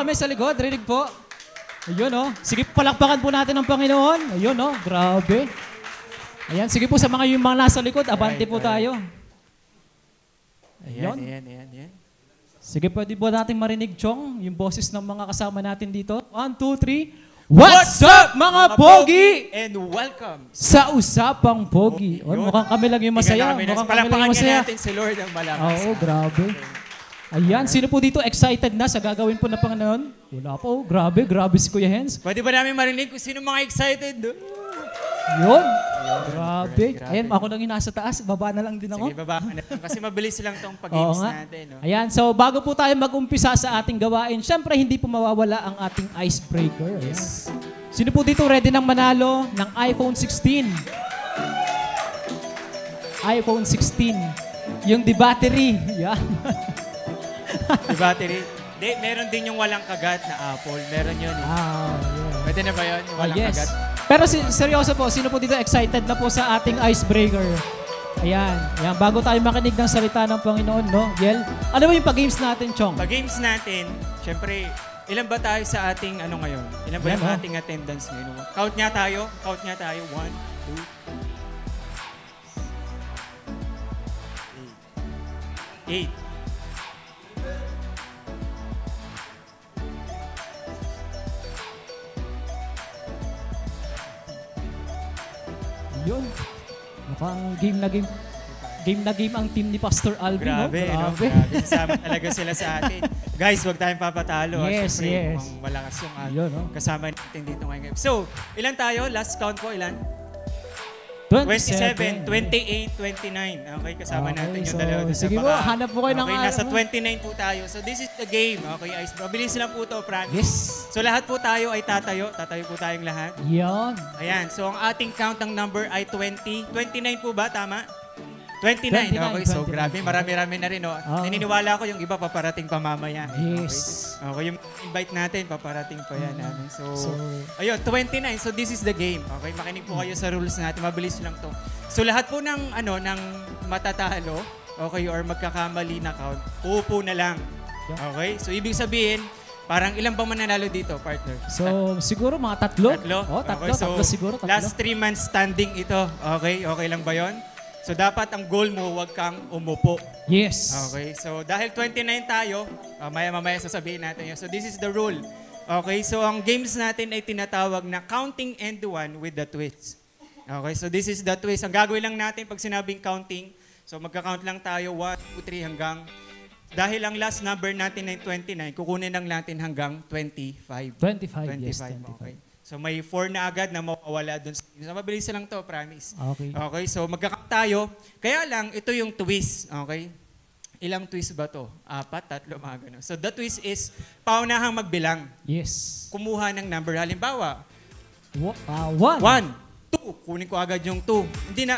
kami sa likod. Rinig po. Ayun, oh. Sige, palakpakan po natin ang Panginoon. Ayun, oh. Grabe. Ayan, sige po sa yung mga nasa likod. Abante po tayo. Ayan, ayan. Sige, pwede po natin marinig, Chong, yung boses ng mga kasama natin dito. 1, 2, 3. What's up, mga Pogi? And welcome sa Usapang Pogi. Mukhang kami lang yung masaya. Mukhang kami lang yung masaya. Natin si Lord ang malakas. Oo, grabe. Ayan, sino po dito excited na sa gagawin po ng Panginoon? Wala po. Grabe si Kuya Hens. Pwede ba namin marinig kung sino mga excited? Yun. Grabe. Ayan, ako lang yung nasa taas. Baba na lang din ako. Sige, baba ka na. Kasi mabilis lang tong pag-games natin. No? Ayan, so bago po tayo mag-umpisa sa ating gawain, syempre hindi po mawawala ang ating icebreaker. Yes. Sino po dito ready nang manalo ng iPhone 16? iPhone 16. Yung the battery. Yan. The battery. Meron din yung walang kagat na Apple. Meron yun. Yeah. Pwede na ba yun? Yung walang kagat? Pero seryoso po, sino po dito excited na po sa ating icebreaker? Ayan. Bago tayo makinig ng salita ng Panginoon, no? Yel, ano ba yung pag-games natin, Chong? Pag-games natin, syempre, ilan ba tayo sa ating ngayon? Ilan ba yung ating attendance ngayon? Count nga tayo. 1, 2, 8. Yun. Mukhang game na game ang team ni Pastor Alvin. Grabe, no? Grabe. Kasama talaga sila sa atin. Guys, huwag tayong papatalo. Yes. Mukhang malakas yung kasama natin dito ngayon. So, ilan tayo? Last count po, ilan? 27, 28, 29. Okay, kasama natin yung dalawa doon sa baka. Sige po, hanap po kayo ng nasa 29 po tayo. So, this is the game. Okay, mabilis lang po ito, Frank. Yes. So, lahat po tayo ay tatayo. Tatayo po tayong lahat. Yan. Ayan. So, ang ating count ng number ay 20. 29 po ba? Tama? 29. Okay, so grabe. Marami-rami na rin. No? Naniniwala ko yung iba paparating pa mamaya. Yes. Okay, yung invite natin, paparating pa yan namin. So, ayun, 29. So, this is the game. Okay, makinig po kayo sa rules natin. Mabilis lang to. So, lahat po ng matatalo, okay, or magkakamali na count, uupo na lang. Okay? So, ibig sabihin, parang ilan ba mananalo dito, partner? So, siguro mga tatlo. Tatlo? Okay, tatlo siguro. Last 3 months standing ito. Okay? Okay lang ba yon? So, dapat ang goal mo, huwag kang umupo. Yes. Okay? So, dahil 29 tayo, mamaya sasabihin natin yun. So, this is the rule. Okay? So, ang games natin ay tinatawag na counting and one with the twist. Okay? So, this is the twist. Ang gagawin lang natin pag sinabing counting, so magka-count lang tayo 1, 2, 3 hanggang, dahil ang last number natin ay 29, kukunin lang natin hanggang 25. 25, yes. 25. Okay. So may 4 na agad na mawawala doon. So mabilis lang to, promise. Okay, so magkakap tayo. Kaya lang, ito yung twist. Okay? Ilang twist ba to? 4, 3, mga ganun. So the twist is, paunahang magbilang. Yes. Kumuha ng number. Halimbawa, 1. 2. Kunin ko agad yung 2. Hindi na,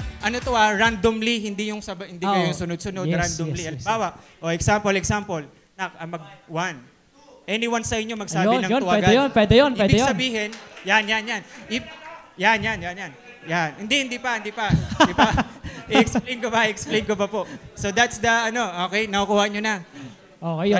randomly, hindi yung hindi kayo sunod-sunod, randomly. Halimbawa, example, 1. Anyone sa inyo magsabi ng 2 agad. Pwede yun. Ibig sabihin, yan. Yan. Hindi pa. I-explain ko pa po. So that's the, okay, nakukuha nyo na. Okay.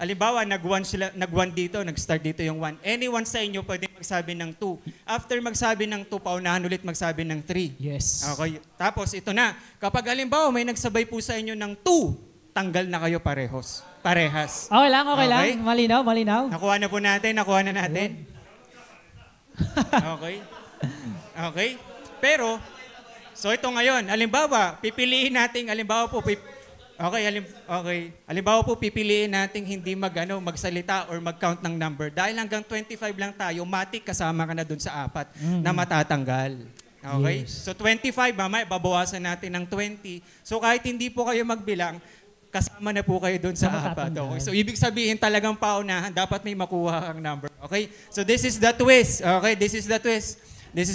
Halimbawa, nag-1 dito, nag-start dito yung 1. Anyone sa inyo pwede magsabi ng 2. After magsabi ng 2, paunahan ulit magsabi ng 3. Yes. Okay. Tapos ito na, kapag halimbawa may nagsabay po sa inyo ng 2, tanggal na kayo parehas. Okay lang. Malinaw. Nakuha na natin. Okay. Pero, so ito ngayon, halimbawa, pipiliin natin, halimbawa po, pipiliin natin hindi magsalita or mag-count ng number. Dahil hanggang 25 lang tayo, matik kasama ka na dun sa 4 na matatanggal. Okay? Yes. So 25, mamaya, babawasan natin ng 20. So kahit hindi po kayo magbilang, kasama na po kayo doon sa 4. Okay? So, ibig sabihin talagang paunahan, dapat may makuha ang number. Okay? So, this is the twist. Okay? This is the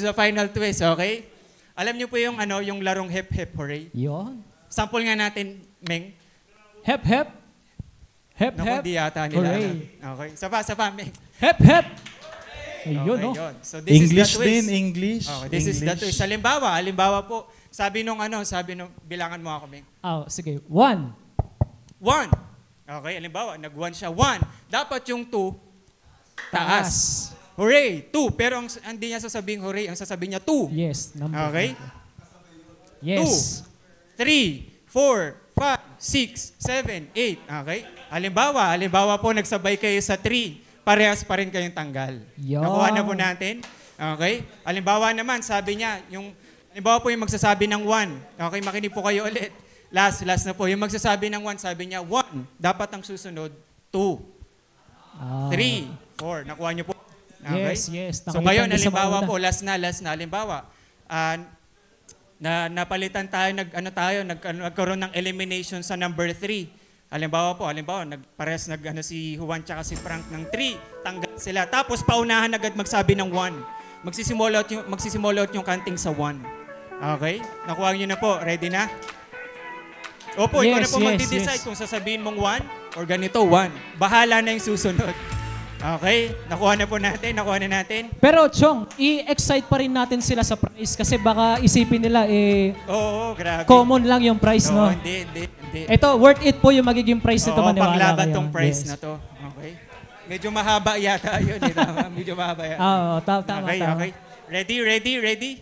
final twist. Okay? Alam niyo po yung larong hep hep hooray? Yun. Sample nga natin, Meng. Hep hep. Hep hep. Naku, di yata nila. Okay? Sapa, Meng. Hep hep. Ayun, no? So, this English is the twist. din, English. Okay, this is the twist. Halimbawa po, sabi nung bilangan mo ako, Meng. Sige. 1. 1, Okay, halimbawa, nag-1 siya. 1. Dapat yung 2, taas. Hooray! 2. Pero hindi niya sasabihin hooray. Ang sasabihin niya 2. Yes. Number. Okay? Yes. 2, 3, 4, 5, 6, 7, 8. Okay? Halimbawa po nagsabay kayo sa 3. Parehas pa rin kayong tanggal. Yo. Nakuha na po natin. Okay? Halimbawa naman, sabi niya, halimbawa po yung magsasabi ng 1. Okay, makinig po kayo ulit. Last na po. Yung magsasabi ng 1, sabi niya, 1. Dapat ang susunod, 2. 3, 4. Nakuha niyo po. Okay? Yes. So ngayon, halimbawa po, last na. Halimbawa, napalitan tayo, nagkaroon ng elimination sa number 3. Halimbawa, parehas si Juan tsaka si Frank ng 3. Tanggal sila. Tapos paunahan agad magsabi ng 1. Magsisimula out yung counting sa 1. Okay? Nakuha niyo na po. Ready na? Opo, ikaw na po magdi-decide kung sasabihin mong 1 or ganito, 1. Bahala na yung susunod. Okay? Nakuha na natin. Pero, Chong, i-excite pa rin natin sila sa price kasi baka isipin nila, Oo, grabe. common lang yung price, no? Hindi. Ito, worth it po yung magiging price nito, maniwala panglaban kayo. tong price na to. Okay? Medyo mahaba yata yun. Medyo mahaba yata. Oo, tama. Okay. Ready?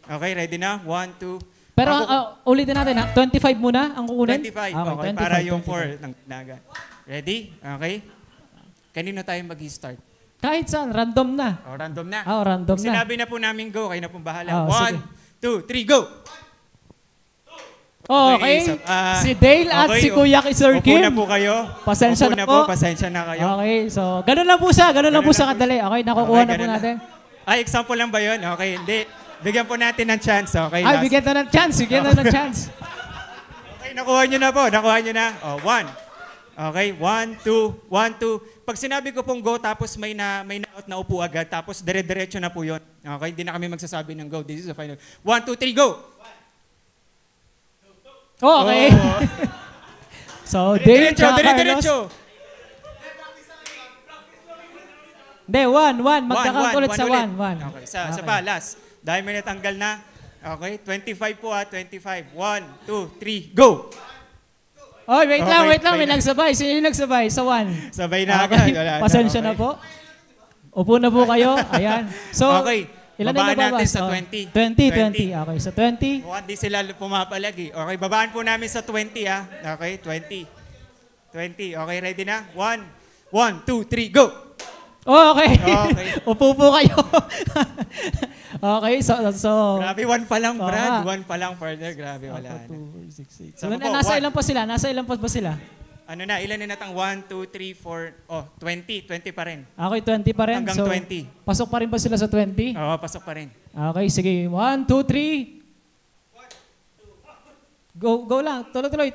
Okay, ready na? 1, 2. Pero ulitin natin ha, 25 muna ang kukunin? 25. Okay, 25, para yung 25. 4 ng naga. Ready? Okay. Kanino tayo mag-start? Kahit saan, random na. Random na. Random na. Sinabi na po namin go, kayo na pong bahala. Sige. 1, 2, 3, go! Okay. Si Dale at si Kuya Sir Upo Kim. na po kayo. Pasensya Upo na po. Pasensya na kayo. Okay, so ganun lang po siya. Ganun lang po sa kadali. Okay, nakukuha na po ganun natin. Ay, example lang ba yun? Okay, hindi. Bigyan po natin ng chance. Okay, Ay, bigyan na ng chance. Okay, nakuha nyo na po. 1. Okay, 1, 2, 1, 2. Pag sinabi ko pong go, tapos may na-out na upo agad, tapos dire-diretso na po yun. Okay, hindi na kami magsasabi ng go. This is the final. 1, 2, 3, go! Okay. So, Dale tsaka Carlos. Diretso. Hindi, 1. Magkakount ulit sa 1. Okay, sa pa, last. Dahil may natanggal na. Okay, 25 po 25. 1, 2, 3, go! Oh, wait lang. May na. nagsabay. Sino yung nagsabay? Sa 1. Sabay na agad. Pasensya na po. Upo na po kayo. Ayan. So, okay. Ilan Babaan na natin nababas? sa 20. 20. Okay, sa 20. Mukhang di sila pumapalagi. Okay, babaan po namin sa 20 ha. Okay, 20. Okay, ready na? 1, 2, 3, go! Oh, okay. Okay. Upo po kayo. Okay, so Grabe, 1 pa lang, Oo Brad. nga. 1 pa lang further. Grabe, wala na. 2, 4, 6, 8. Sabi po, Nasa 1. ilan pa sila? Ano na, ilan na natang 1, 2, 3, 4, 20 pa rin. Okay, 20 pa rin. Hanggang So, 20. pasok pa rin ba sila sa 20? Oo, pasok pa rin. Okay, sige. 1, 2, 3. Go lang. Tuloy.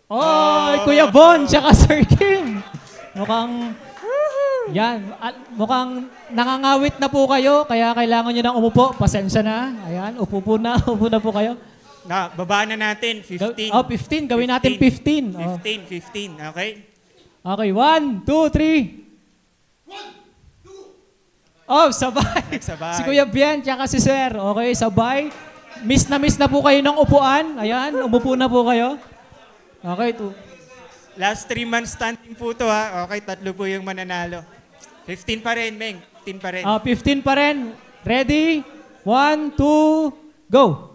Oh, Kuya Bon, tsaka Sir Kim. Mukhang nangangawit na po kayo, kaya kailangan nyo nang umupo. Pasensya na. Ayan, upo na po kayo. Babaan na natin, 15. 15. Gawin natin 15. 15, okay? Okay, 1, 2, 3. 1, 2. Oh, sabay. Sabay. Si Kuya Bien, tsaka si Sir. Okay, sabay. Miss na po kayo ng upuan. Ayan, umupo na po kayo. Okay, 2. Last 3 months standing po to ha. Okay, 3 po yung mananalo. 15 pa rin, Meng. 15 pa rin. 15 pa rin. Ready? 1, 2, go!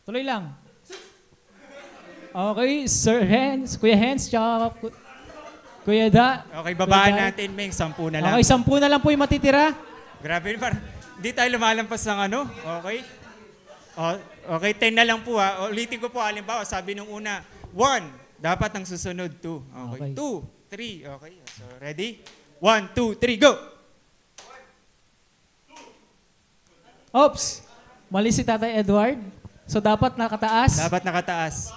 Tuloy lang. Okay, Sir Hens, Kuya Hens, tsaka Kuya Da. Okay, babaan natin, Meng. 10 na lang. Okay, 10 na lang po yung matitira. Grabe, hindi tayo lumalampas ng ano. Okay? Okay, 10 na lang po ha. Ulitin ko po, halimbawa, sabi nung una, 1, dapat ang susunod 2. Okay, Okay. 2, 3. Okay, so ready? 1, 2, 3, go! Oops! Mali si Tatay Edward. So, dapat nakataas. Dapat nakataas.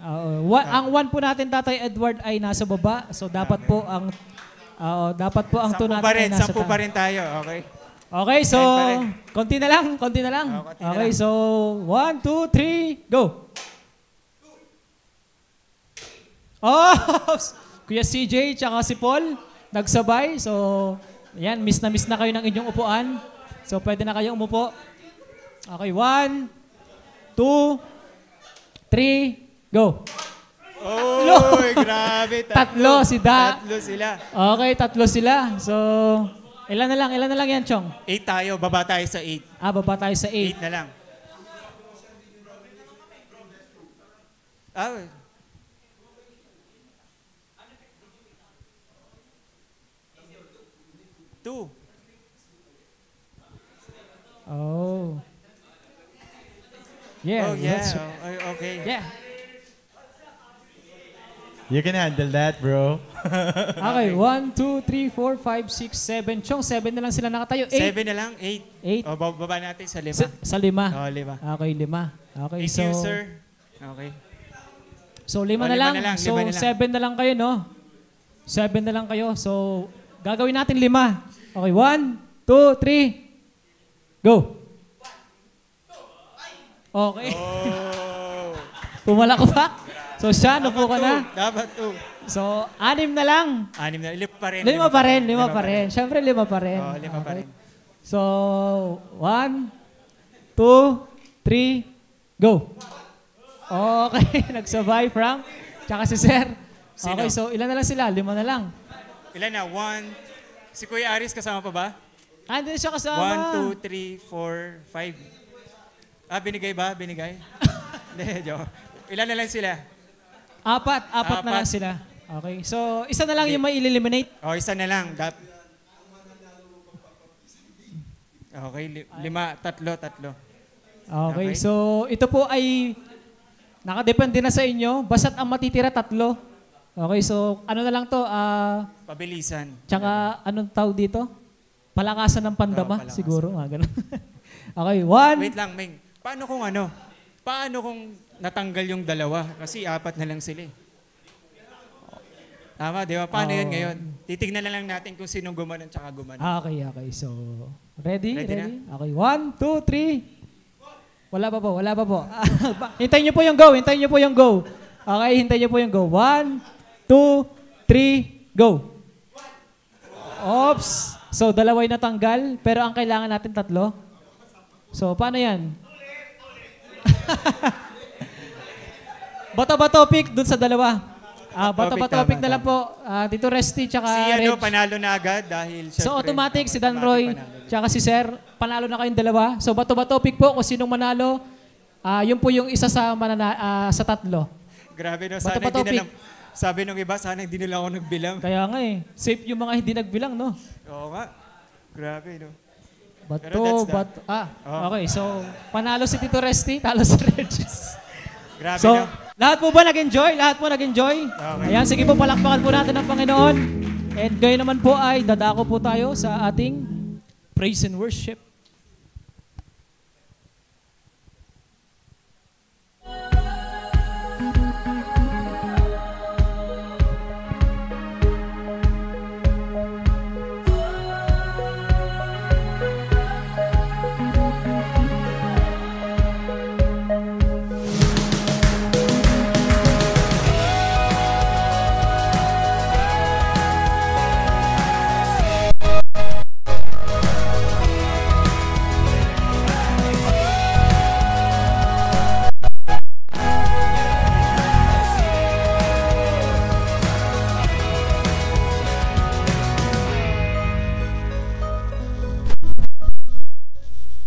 Ang 1 po natin, Tatay Edward, ay nasa baba. So, dapat po ang 2 natin ay nasa 10 pa rin tayo, okay? Okay, so, 10 pa rin. konti na lang. Konti na Okay, lang. so, 1, 2, 3, go! Oh! Kuya CJ, tsaka si Paul, nagsabay. So, yan, miss na kayo ng inyong upuan. So, pwede na kayong umupo. Okay, 1, 2, 3, go. Oh, grabe. Tatlo, si Da. Tatlo sila. Okay, tatlo sila. So, ilan na lang yan, Chong? 8 tayo, baba tayo sa 8. Baba tayo sa 8. 8 na lang. Ah, 2. Oh. Yeah, Oh, yeah. that's- Oh, okay. Yeah. You can handle that, bro. Okay, 1, 2, 3, 4, 5, 6, 7. Chong, 7 na lang sila nakatayo. 8. 7 na lang, 8. 8. O, baba natin sa 5. Sa 5. Oh, 5. Okay, 5. Okay, 8 so... user. Okay. So, 5 Oh, na lang. lima na lang, So, lima na lang. 7 na lang kayo, no? 7 na lang kayo. So, gagawin natin 5. Okay, 1, 2, 3. Go. Okay. Oh. Pumalakpak. So, siya, nupo ka na. Dapat 2. So, 6 na lang. 6 na. 5 pa rin. 5 pa rin, 5 pa rin. Siyempre, 5 pa rin. Oh, 5 pa rin. So, 1, 2, 3, go. Okay, nagsabay, Frank. Tsaka si Sir. Sino? Okay, so ilan na lang sila? 5 na lang. Ilan na? 1. Si Kuya Aris kasama pa ba? Hindi siya kasama. 1, 2, 3, 4, 5. Binigay ba? Binigay? Hindi, joke. Ilan na lang sila? 4 na lang sila. Okay, so isa na lang yung may eliminate. O, isa na lang. Okay, 5. Tatlo. Okay, Okay. so ito po ay nakadepende na sa inyo. Basta't ang matitira 3. Okay, so ano na lang to? Pabilisan. Tsaka anong tawag dito? Palakasan ng pandama, palakasan. siguro. Ganun. Okay, 1. Wait lang, Ming. Paano kung natanggal yung 2? Kasi 4 na lang sila eh. Tama, di ba? Paano yun ngayon? Titignan na lang natin kung sinong gumanon tsaka gumanon. Okay. So, ready? Ready na? Okay, 1, 2, 3. Wala pa po. Hintayin niyo po yung go. Okay, hintayin niyo po yung go. 1, 2, 3, go. Oops. So, 2 ay natanggal, pero ang kailangan natin 3. So, paano yan? Bato-bato pick dun sa 2. Bato-bato pick na lang po. Dito Resty, tsaka Si Reg. panalo na agad dahil So, syempre, automatic si Dan automatic Roy, panalo. tsaka si Sir, panalo na kayong 2. So, bato-bato pick po kung sinong manalo. Yun po yung isa sa 3. Grabe no, Bato-bato pick. sabi nung iba, sana hindi nila ako nagbilang. Kaya nga safe yung mga hindi nagbilang, no? Oo nga. Grabe no. Pero Bato, that's that. okay. So, panalo si Tito Resty, talo si Regis. Grabe So, no. lahat po ba nag-enjoy? Okay. Ayan, sige po, palakpakan po natin ang Panginoon. And gayon naman po ay dadako po tayo sa ating praise and worship.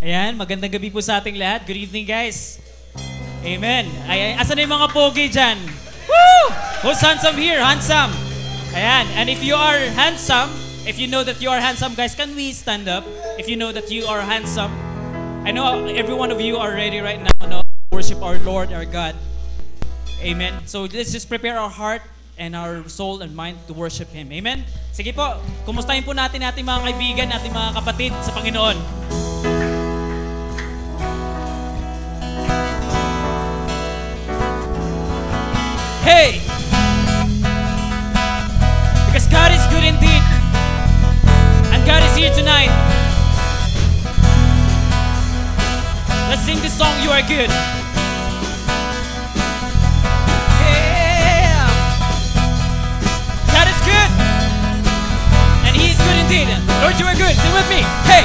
Ayan, magandang gabi po sa ating lahat. Good evening, guys. Amen. Asan na yung mga pogi dyan? Woo! Who's handsome here? Handsome. Ayan. And if you are handsome, if you know that you are handsome, guys, can we stand up? If you know that you are handsome. I know every one of you are ready right now to worship our Lord, our God. Amen. So let's just prepare our heart and our soul and mind to worship Him. Amen? Sige po, kumustahin po natin ating mga kaibigan, ating mga kapatid sa Panginoon. Hey! Because God is good indeed. And God is here tonight. Let's sing this song, You Are Good. Yeah! God is good. And He is good indeed. Lord, You are good. Sing with me. Hey!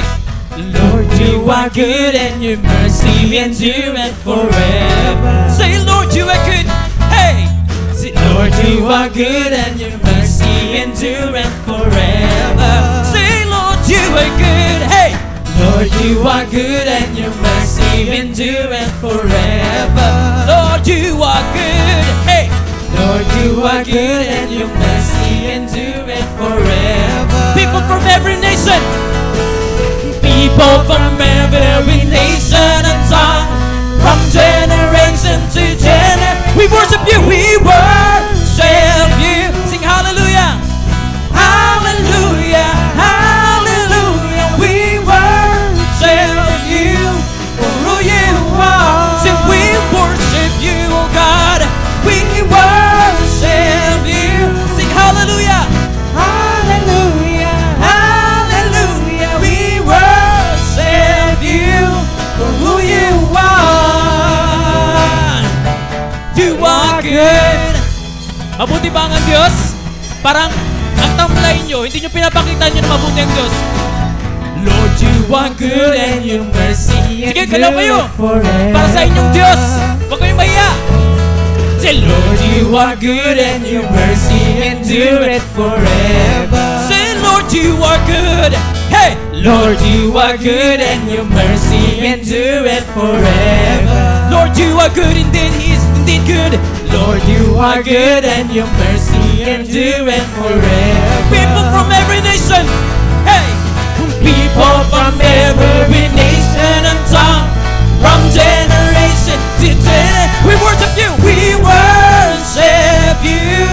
Lord, you are good and your mercy endureth forever. Say, Lord, you are good. Hey! Say, Lord, you are good and your mercy endureth forever. Say, Lord, you are good. Hey! Lord, you are good and your mercy endureth forever. Lord, you are good. Hey! Lord, you are good and your mercy endureth forever. People from every nation. People from every nation and tongue. From generation to generation. We worship you. We worship you. Sing hallelujah. Hallelujah. Hallelujah. We worship you for who you are. Sing, we worship you, oh God. We worship you. Sing hallelujah. Hallelujah. Hallelujah. We worship you for who you are. You are good. Mabuti ba ang Diyos? Parang ang tamlay nyo, hindi nyo pinapakita nyo na mabuti ang Diyos. Lord, you are good and your mercy endureth forever. Sige, galaw kayo. Para sa inyong Diyos. Huwag kayong mahiya. Say, Lord, you are good and your mercy endureth forever. Say, Lord, you are good. Hey! Lord, you are good and your mercy endureth forever. Lord, you are good indeed. He is indeed good. Lord, you are good and your mercy endureth forever. People from every nation. Hey! People from every nation and tongue. From generation to generation. We worship you. We worship you.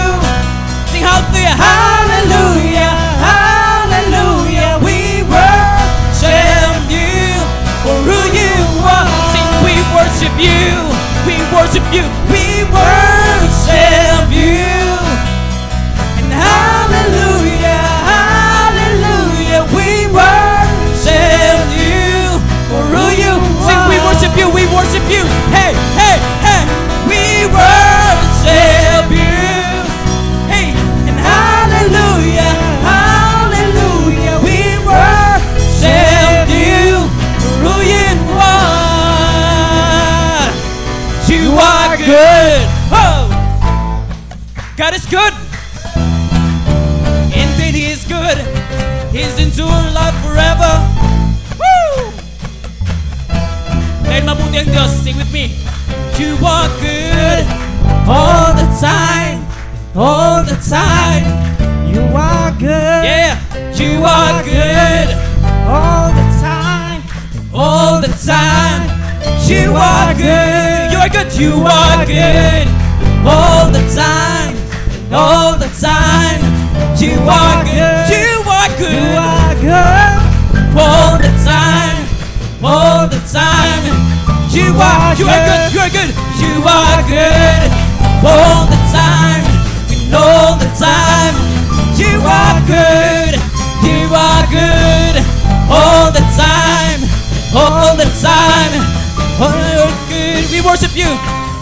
Sing hallelujah. Hallelujah. Hallelujah. We worship you for who you are. Sing, we worship you. We worship you. We worship you. And hallelujah. Hallelujah. We worship you for who you are. Sing, we worship you. We worship you. Hey, hey, hey. We worship you. Hey, and hallelujah. Hallelujah. We worship you for who you are. You are good. Oh, God is good. Indeed, He is good. His enduring love forever. Woo! Dahil mabuti ang Diyos, sing with me. You are good all the time. All the time. You are good. Yeah, you are good All the time. all the time. You are good. You are good. You are good all the time. All the time. You are good. You are good. You are good. All the time. All the time. You are good. You are good. You are good all the time. And all the time. You are good. You are good all the time. All the time. Oh, you're good. We worship you.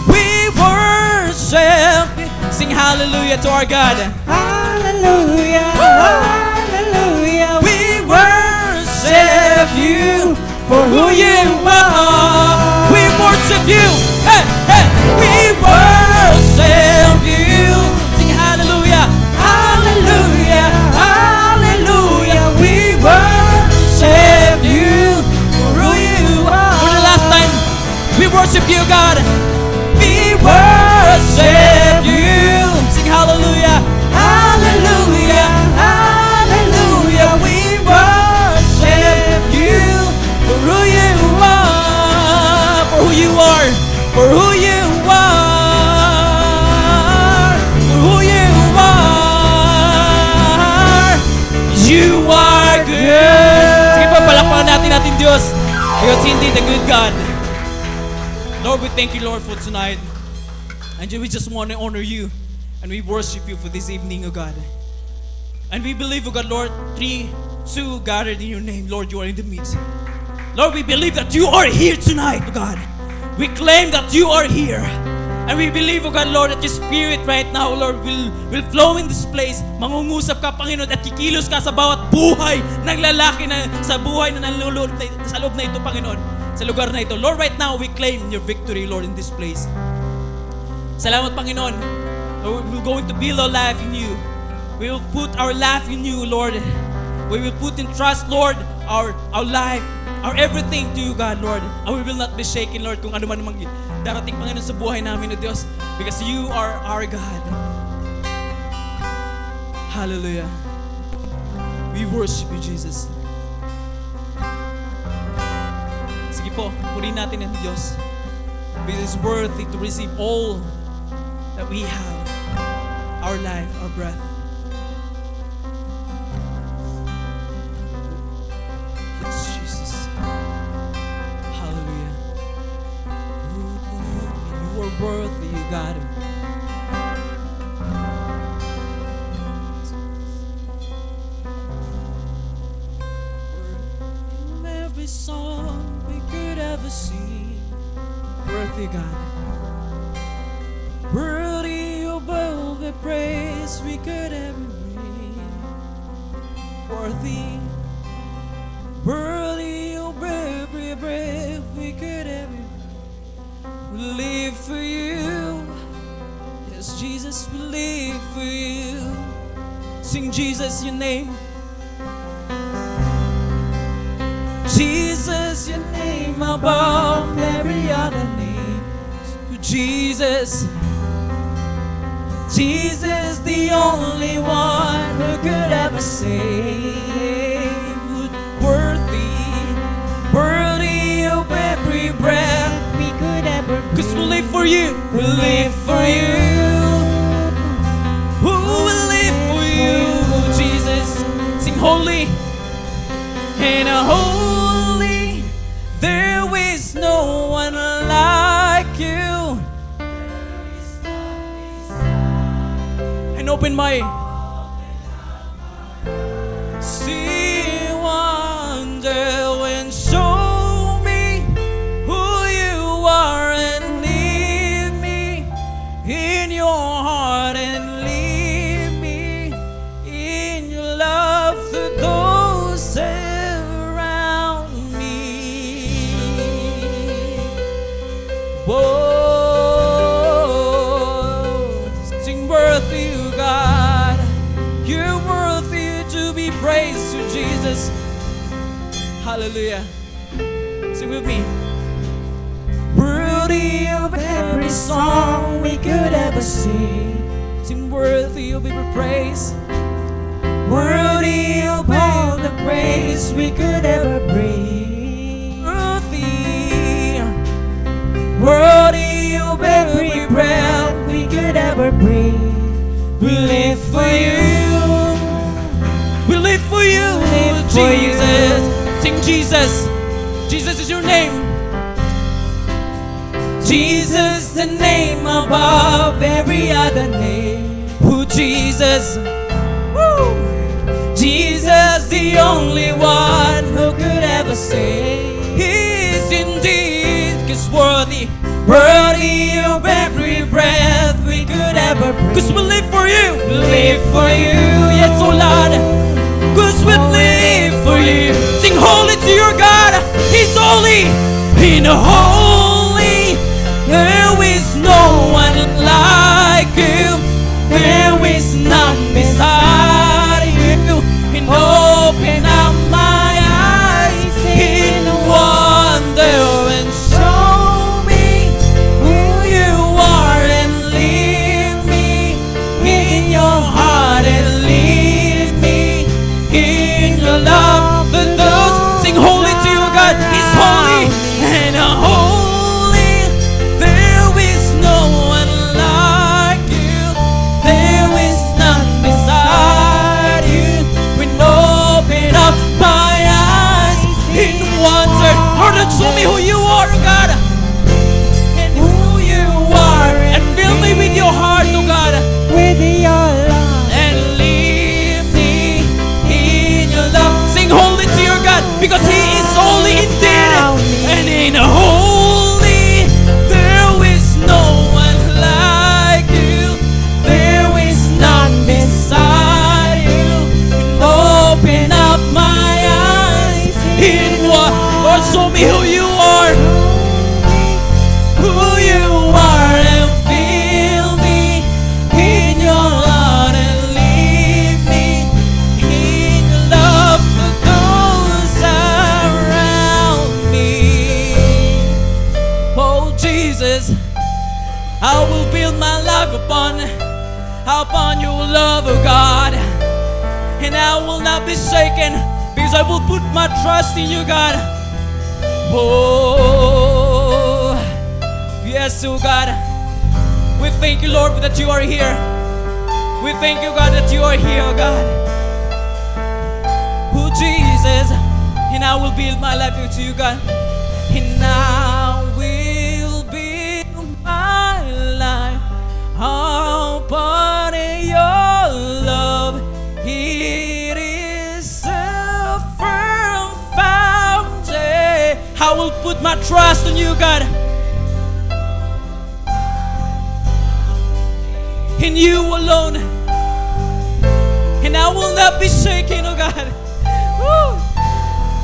We worship you. Sing hallelujah to our God. Hallelujah. Hallelujah. We worship you for who you are. We worship you. Hey, hey. We worship you. Sing hallelujah. Hallelujah. Hallelujah. We worship you for who you are. For the last time, we worship you, God. We worship you. Sing hallelujah. Hallelujah. Hallelujah. We worship you for who you are. For who you are. For who you are. For who you are. You are good. Sige pa, palakpakan natin Diyos. Because He indeed a good God. Lord, we thank you, Lord, for tonight. And we just want to honor you. And we worship you for this evening, O God. And we believe, O God, Lord, 3, 2 gathered in your name. Lord, you are in the midst. Lord, we believe that you are here tonight, O God. We claim that you are here. And we believe, O God, Lord, that your Spirit right now, Lord, will flow in this place. Mangungusap ka, Panginoon, at kikilos ka sa bawat buhay ng lalaki na sa buhay na nalulod sa loob na ito, Panginoon. Sa lugar na ito. Lord, right now, we claim your victory, Lord, in this place. Salamat, Panginoon. We're going to build our life in you. We will put our life in you, Lord. We will put in trust, Lord, our life, our everything to you, God, Lord. And we will not be shaken, Lord, kung ano man namang darating, Panginoon, sa buhay namin, O Diyos, because you are our God. Hallelujah. We worship you, Jesus. Sige po, purihin natin ang Diyos. Because it's worthy to receive all that we have, our life, our breath. Yes, Jesus. Hallelujah. You are worthy, you God. Every song we could ever sing, worthy God. Worthy above the praise we could ever bring. Worthy, worthy of every breath we could ever. We live for you. Yes, Jesus, we live for you. Sing Jesus, your name. Jesus, your name above every other name. Jesus, Jesus, the only one who could ever save. Worthy, worthy of every breath we could ever breathe. 'Cause we live for you, we live for you. Who will live for you, Jesus? Sing holy and holy. There is no one like you. And open my see wonder and show me who you are and lead me in your heart and lead me in your love to those around me. Whoa. Sing worthy, you God. You're worthy to be praised, to Jesus. Hallelujah. Sing with me. Worthy of every song we could ever sing. Sing worthy of every praise. Worthy of all the praise we could ever bring. Worthy, worthy of every breath we could ever breathe. We live for you. We live for you, Jesus. Sing Jesus. Jesus is your name. Jesus, the name above every other name. Who Jesus? Woo! Jesus, the only one who could ever say. He is indeed, 'cause worthy, worthy of every breath we could ever breathe. 'Cause we live for you, we live for you, yes, oh Lord. 'Cause we live for you. Sing holy to your God, He's holy, in holy. There is no one like you. There is none beside you. And open up my eyes in wonder and show me who you are and lead me in your heart and lead me in your love. For those sing holy to your God. He's holy and holy. I will build my life upon your love, oh God. And I will not be shaken because I will put my trust in you, God. Oh, yes, oh God. We thank you, Lord, that you are here. We thank you, God, that you are here, oh God. Oh, Jesus. And I will build my life into you, God. And I will build my life upon your love. It is a firm foundation. I will put my trust in you, God. In you alone. And I will not be shaken, oh God. Woo.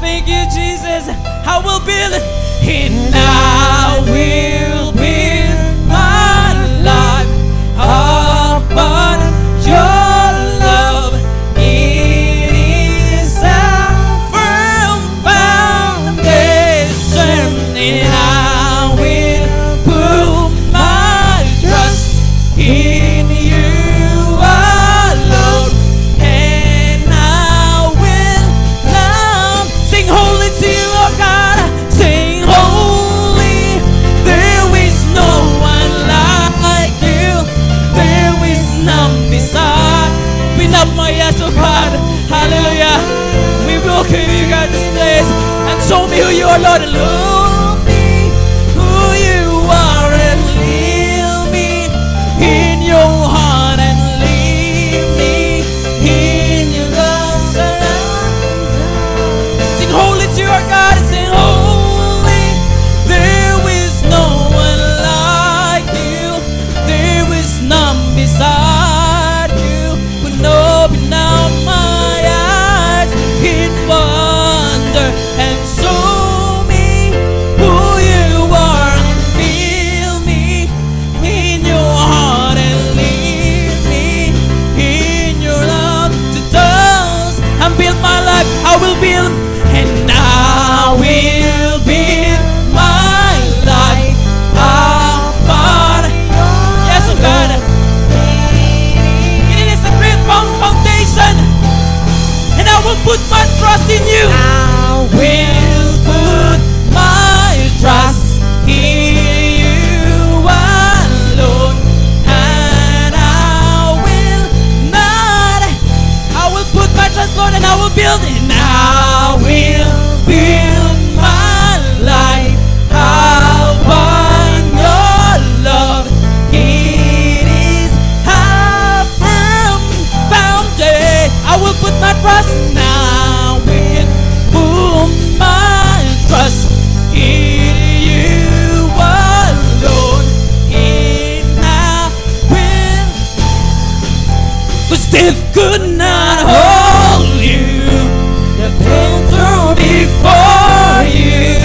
Thank you, Jesus. I will build it. And I will build my life upon your love. It is a firm foundation. And I will put my trust in you alone. And I will love. Sing holy to you, oh God. Sing holy. There is no one like you. There is none beside. Open up my eyes, oh God. Hallelujah. We will give you, God, this place. And show me who you are, Lord. And love me who you are. And lead me in your heart. And lead me in your love. Sing holy to your God. Sing holy. There is no one like you. There is none beside you. But open now my eyes in wonder and show me who you are. And feel me in your heart and lead me in your love to dance and build my life. I will build and I will build my life upon. Yes, oh God. It is a great foundation, and I will put my trust in you. I will put my trust in you alone, and I will not. I will put my trust, Lord, and I will build it. And I will build my life upon your love. It is a firm foundation. I will put my trust. Now will put my trust in you alone. And I will. 'Cause death could not hold you. The filter before you.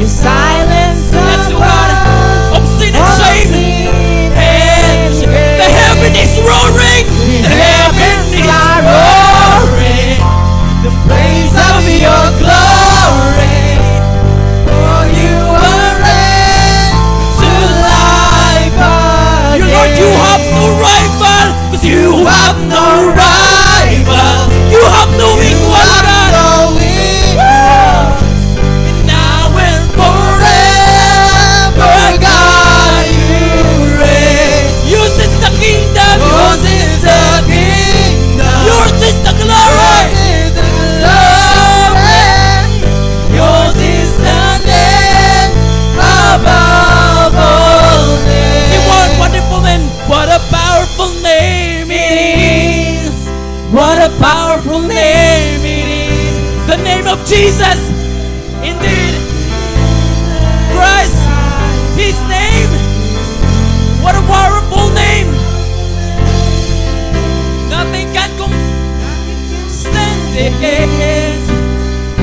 You silence the voice of sin and shame. And the heaven is roaring. The heaven is roaring. The praise of your glory. For you are raised to life again. You Lord, you have no rival. 'Cause you have no rival. You have no equal, God. And now and forever, God, you reign. Yours is the kingdom. Yours is the kingdom. Yours is the glory. Yours is the name above all names. See what wonderful name. What a powerful name it is. What a powerful name it is. The name of Jesus. Indeed. Christ. His name. What a powerful name. Nothing can stand it.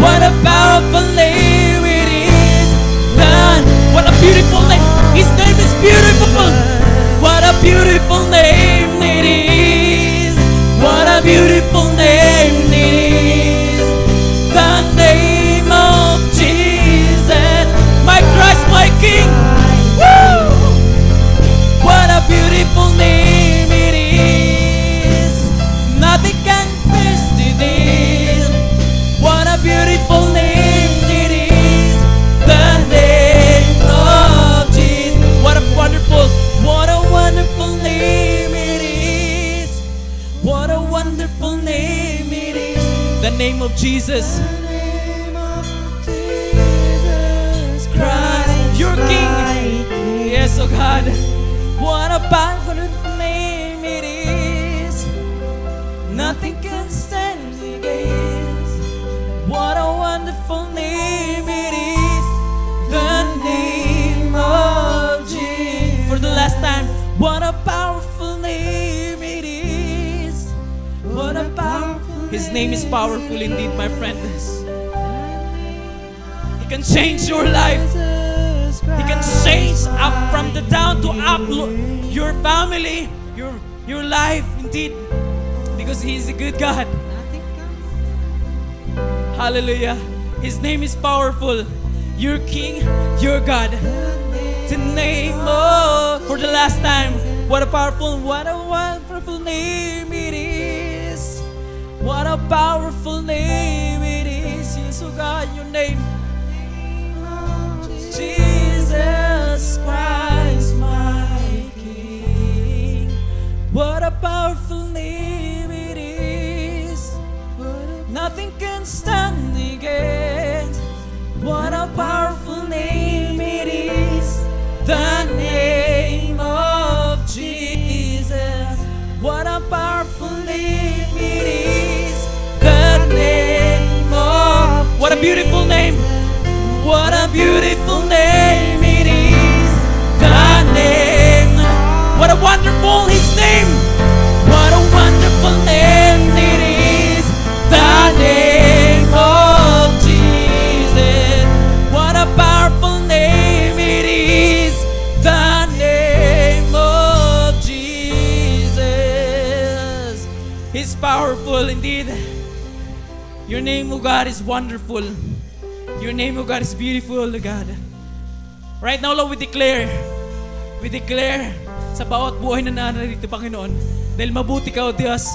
What a powerful name it is. What a beautiful name. His name is beautiful. What a beautiful name it is. What a beautiful name it is. The name name of Jesus. Christ, Your King. my King. Yes, oh God. What a powerful name it is. Nothing can stand against. What a wonderful name it is. The name of Jesus. For the last time, what a powerful name it is. What a powerful. His name is powerful indeed, my friends. He can change your life. He can change up from the down to up your family, your life indeed, because He is a good God. Hallelujah. His name is powerful. Your King, your God. The name of, for the last time, what a wonderful name it is. What a powerful name it is. Yes, oh God, your name. Jesus Christ, my King. What a powerful name it is. Nothing can stand against. What a powerful name it is. The name of Jesus. What a powerful name it is. The name of. What a beautiful name. What a beautiful name it is. The name. What a wonderful His name. What a wonderful name it is. The name of Jesus. What a powerful name it is. The name of Jesus. He's powerful indeed. Your name, O God, is wonderful. Your name, O God, is beautiful, O God. Right now, Lord, we declare sa bawat buhay na narito, Panginoon, dahil mabuti ka, O Diyos.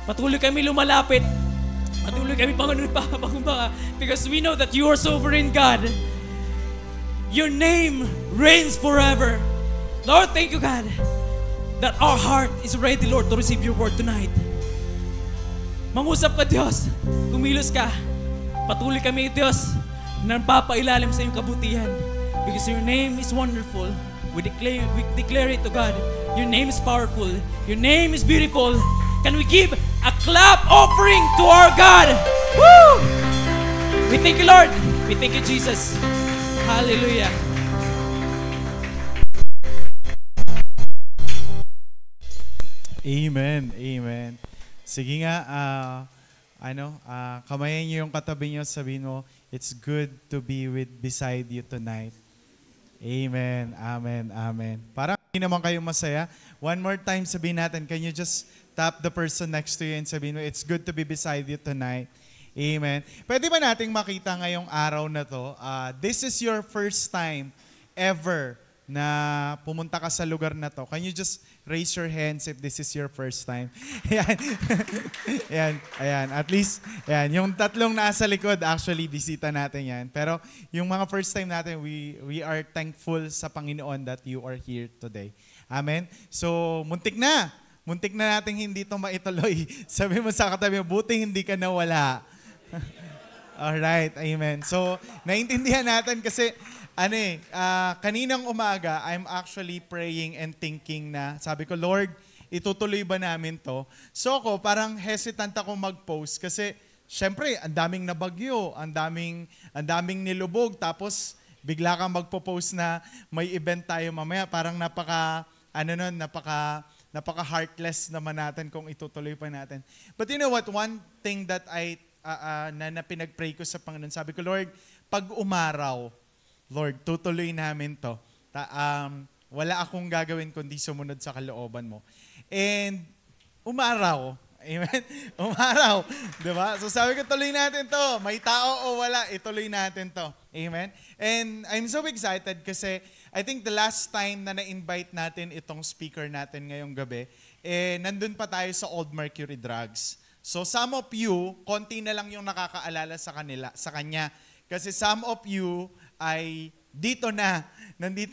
Patuloy kami lumalapit. Patuloy kami, Panginoon, pagkumbaga, because we know that you are sovereign God. Your name reigns forever. Lord, thank you, God, that our heart is ready, Lord, to receive your word tonight. Mangusap ka, Diyos. Kumilos ka. Patuloy kami, Diyos, na napapailalim sa iyong kabutihan. Because your name is wonderful. We declare it to God. Your name is powerful. Your name is beautiful. Can we give a clap offering to our God? Woo! We thank you, Lord. We thank you, Jesus. Hallelujah. Amen. Amen. Sige nga, kamayan niyo yung katabi niyo, sabihin mo, it's good to be beside you tonight. Amen, amen, amen. Parang hindi naman kayo masaya. One more time sabihin natin, can you just tap the person next to you and sabihin mo, it's good to be beside you tonight. Amen. Pwede ba nating makita ngayong araw na to? This is your first time ever na pumunta ka sa lugar na to. Can you just raise your hands if this is your first time? Ayan. Ayan. At least, ayan. Yung tatlong nasa likod, actually, bisita natin yan. Pero yung mga first time natin, we are thankful sa Panginoon that you are here today. Amen? So, muntik na natin hindi ito maituloy. Sabi mo sa katabi, buti hindi ka nawala. Alright, amen. So, naintindihan natin kasi, kaninang umaga, I'm actually praying and thinking na, sabi ko, Lord, itutuloy ba namin to? So ako, parang hesitant ako mag-post kasi, syempre, ang daming nabagyo, ang daming nilubog, tapos bigla kang magpo-post na may event tayo mamaya, parang napaka-heartless naman natin kung itutuloy pa natin. But you know what? One thing that na pinag-pray ko sa Panginoon, sabi ko, Lord, pag umaraw, Lord, tutuloy namin to. Wala akong gagawin kundi sumunod sa kalooban mo. And umaraw. Amen? Umaraw. Diba? So sabi ko, tuloy natin to. May tao o wala, ituloy natin to. Amen? And I'm so excited kasi I think the last time na na-invite natin itong speaker natin ngayong gabi, nandun pa tayo sa Old Mercury Drugs. So some of you, konti na lang yung nakakaalala sa kanya. Kasi some of you ay nandito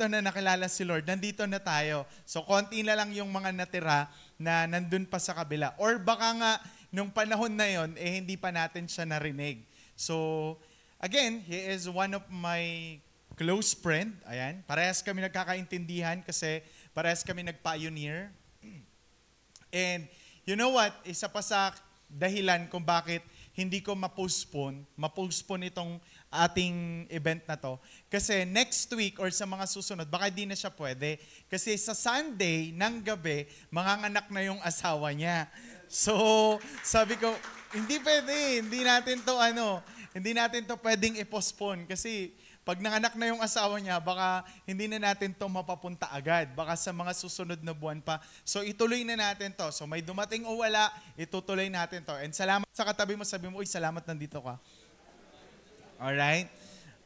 na nakilala si Lord, nandito na tayo. So konti na lang yung mga natira na nandun pa sa kabila. Or baka nga nung panahon na yon, hindi pa natin siya narinig. So, again, he is one of my close friend. Ayan, parehas kami nagkakaintindihan kasi parehas kami nag-pioneer. And you know what? Isa pa sa dahilan kung bakit hindi ko ma-postpone itong ating event na to. Kasi next week or sa mga susunod, baka di na siya pwede. Kasi sa Sunday ng gabi, manganganak na yung asawa niya. So, sabi ko, hindi pwede, hindi natin to pwedeng i-postpone. Kasi pag nanganak na yung asawa niya, baka hindi na natin to mapapunta agad. Baka sa mga susunod na buwan pa. So, ituloy na natin to. So, may dumating o wala, itutuloy natin to. And salamat sa katabi mo, sabi mo, uy, salamat nandito ka. Alright?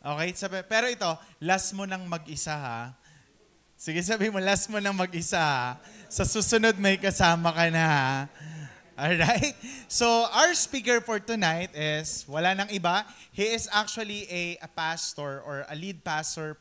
Okay, pero ito, last mo nang mag-isa ha. Sige, sabi mo, last mo nang mag-isa ha. Sa susunod may kasama ka na ha. Alright? So, our speaker for tonight is, wala nang iba, he is actually a pastor or a lead pastor,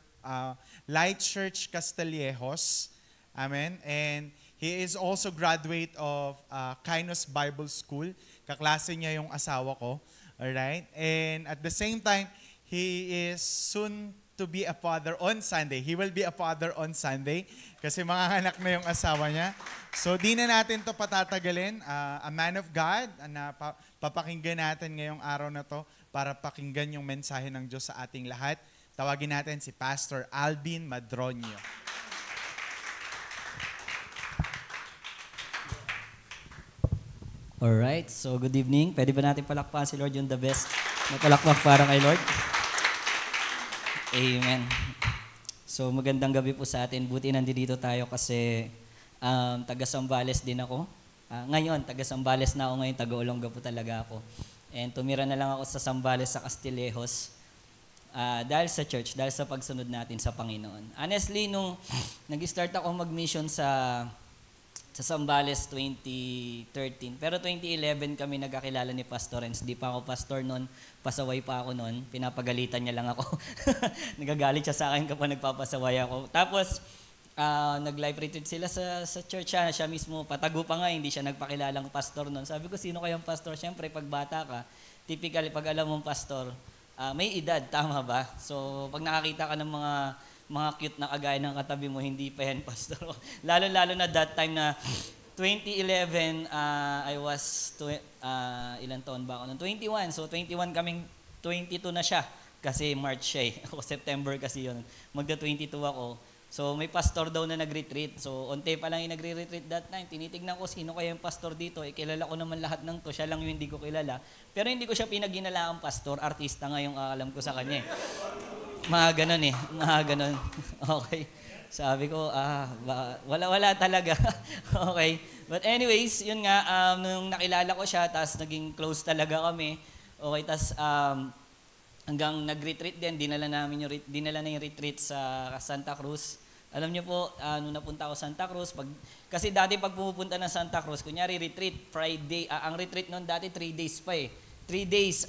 Light Church Castillejos. Amen? And he is also graduate of Kainos Bible School. Kaklase niya yung asawa ko. Alright? And at the same time, he is soon to be a father on Sunday. He will be a father on Sunday kasi manganganak na yung asawa niya. So, di na natin to patatagalin. A man of God na papakinggan natin ngayong araw na to para pakinggan yung mensahe ng Diyos sa ating lahat. Tawagin natin si Pastor Alvin Madronio. Alright, so good evening. Pwede ba natin palakpakan si Lord yung the best na palakpak para kay Lord? Amen. So magandang gabi po sa atin. Buti nandito tayo kasi taga Sambales din ako. Ngayon, taga Sambales na ako ngayon, taga Olonga po talaga ako. And tumira na lang ako sa Sambales sa Castillejos dahil sa church, dahil sa pagsunod natin sa Panginoon. Honestly, nung nag-start ako mag-mission sa Sambales 2013. Pero 2011 kami nagkakilala ni Pastor Renz. Di pa ako pastor noon, pasaway pa ako noon. Pinapagalitan niya lang ako. Nagagalit siya sa akin kapag nagpapasaway ako. Tapos, nag-live retreat sila sa church siya mismo. Patago pa nga, hindi siya nagpakilalang pastor noon. Sabi ko, sino kayang pastor? Siyempre, pag bata ka, typically, pag alam mong pastor, may edad, tama ba? So, pag nakakita ka ng mga cute na kagaya ng katabi mo, hindi pa yan, pastor. Lalo-lalo na that time na 2011, I was, ilan taon ba ako noon? 21. So, 21 kaming 22 na siya. Kasi March siya eh. Ako September kasi yun. Magda-22 ako. So, may pastor daw na nag-retreat. So, onte pa lang yung nagre-retreat that time. Tinitignan ko sino kaya yung pastor dito. Kilala ko naman lahat ng to. Siya lang yung hindi ko kilala. Pero hindi ko siya pinaginalaang pastor. Artista nga yung alam ko sa kanya eh. Mga ganon. Okay. Sabi ko, wala talaga. Okay. But anyways, yun nga, nung nakilala ko siya, tas naging close talaga kami. Okay, tas hanggang nag-retreat din, dinala na yung retreat sa Santa Cruz. Alam niyo po, nung napunta ako Santa Cruz, kasi dati pag pumupunta ng Santa Cruz, kunyari retreat, Friday, ang retreat noon dati 3 days pa eh. 3 days,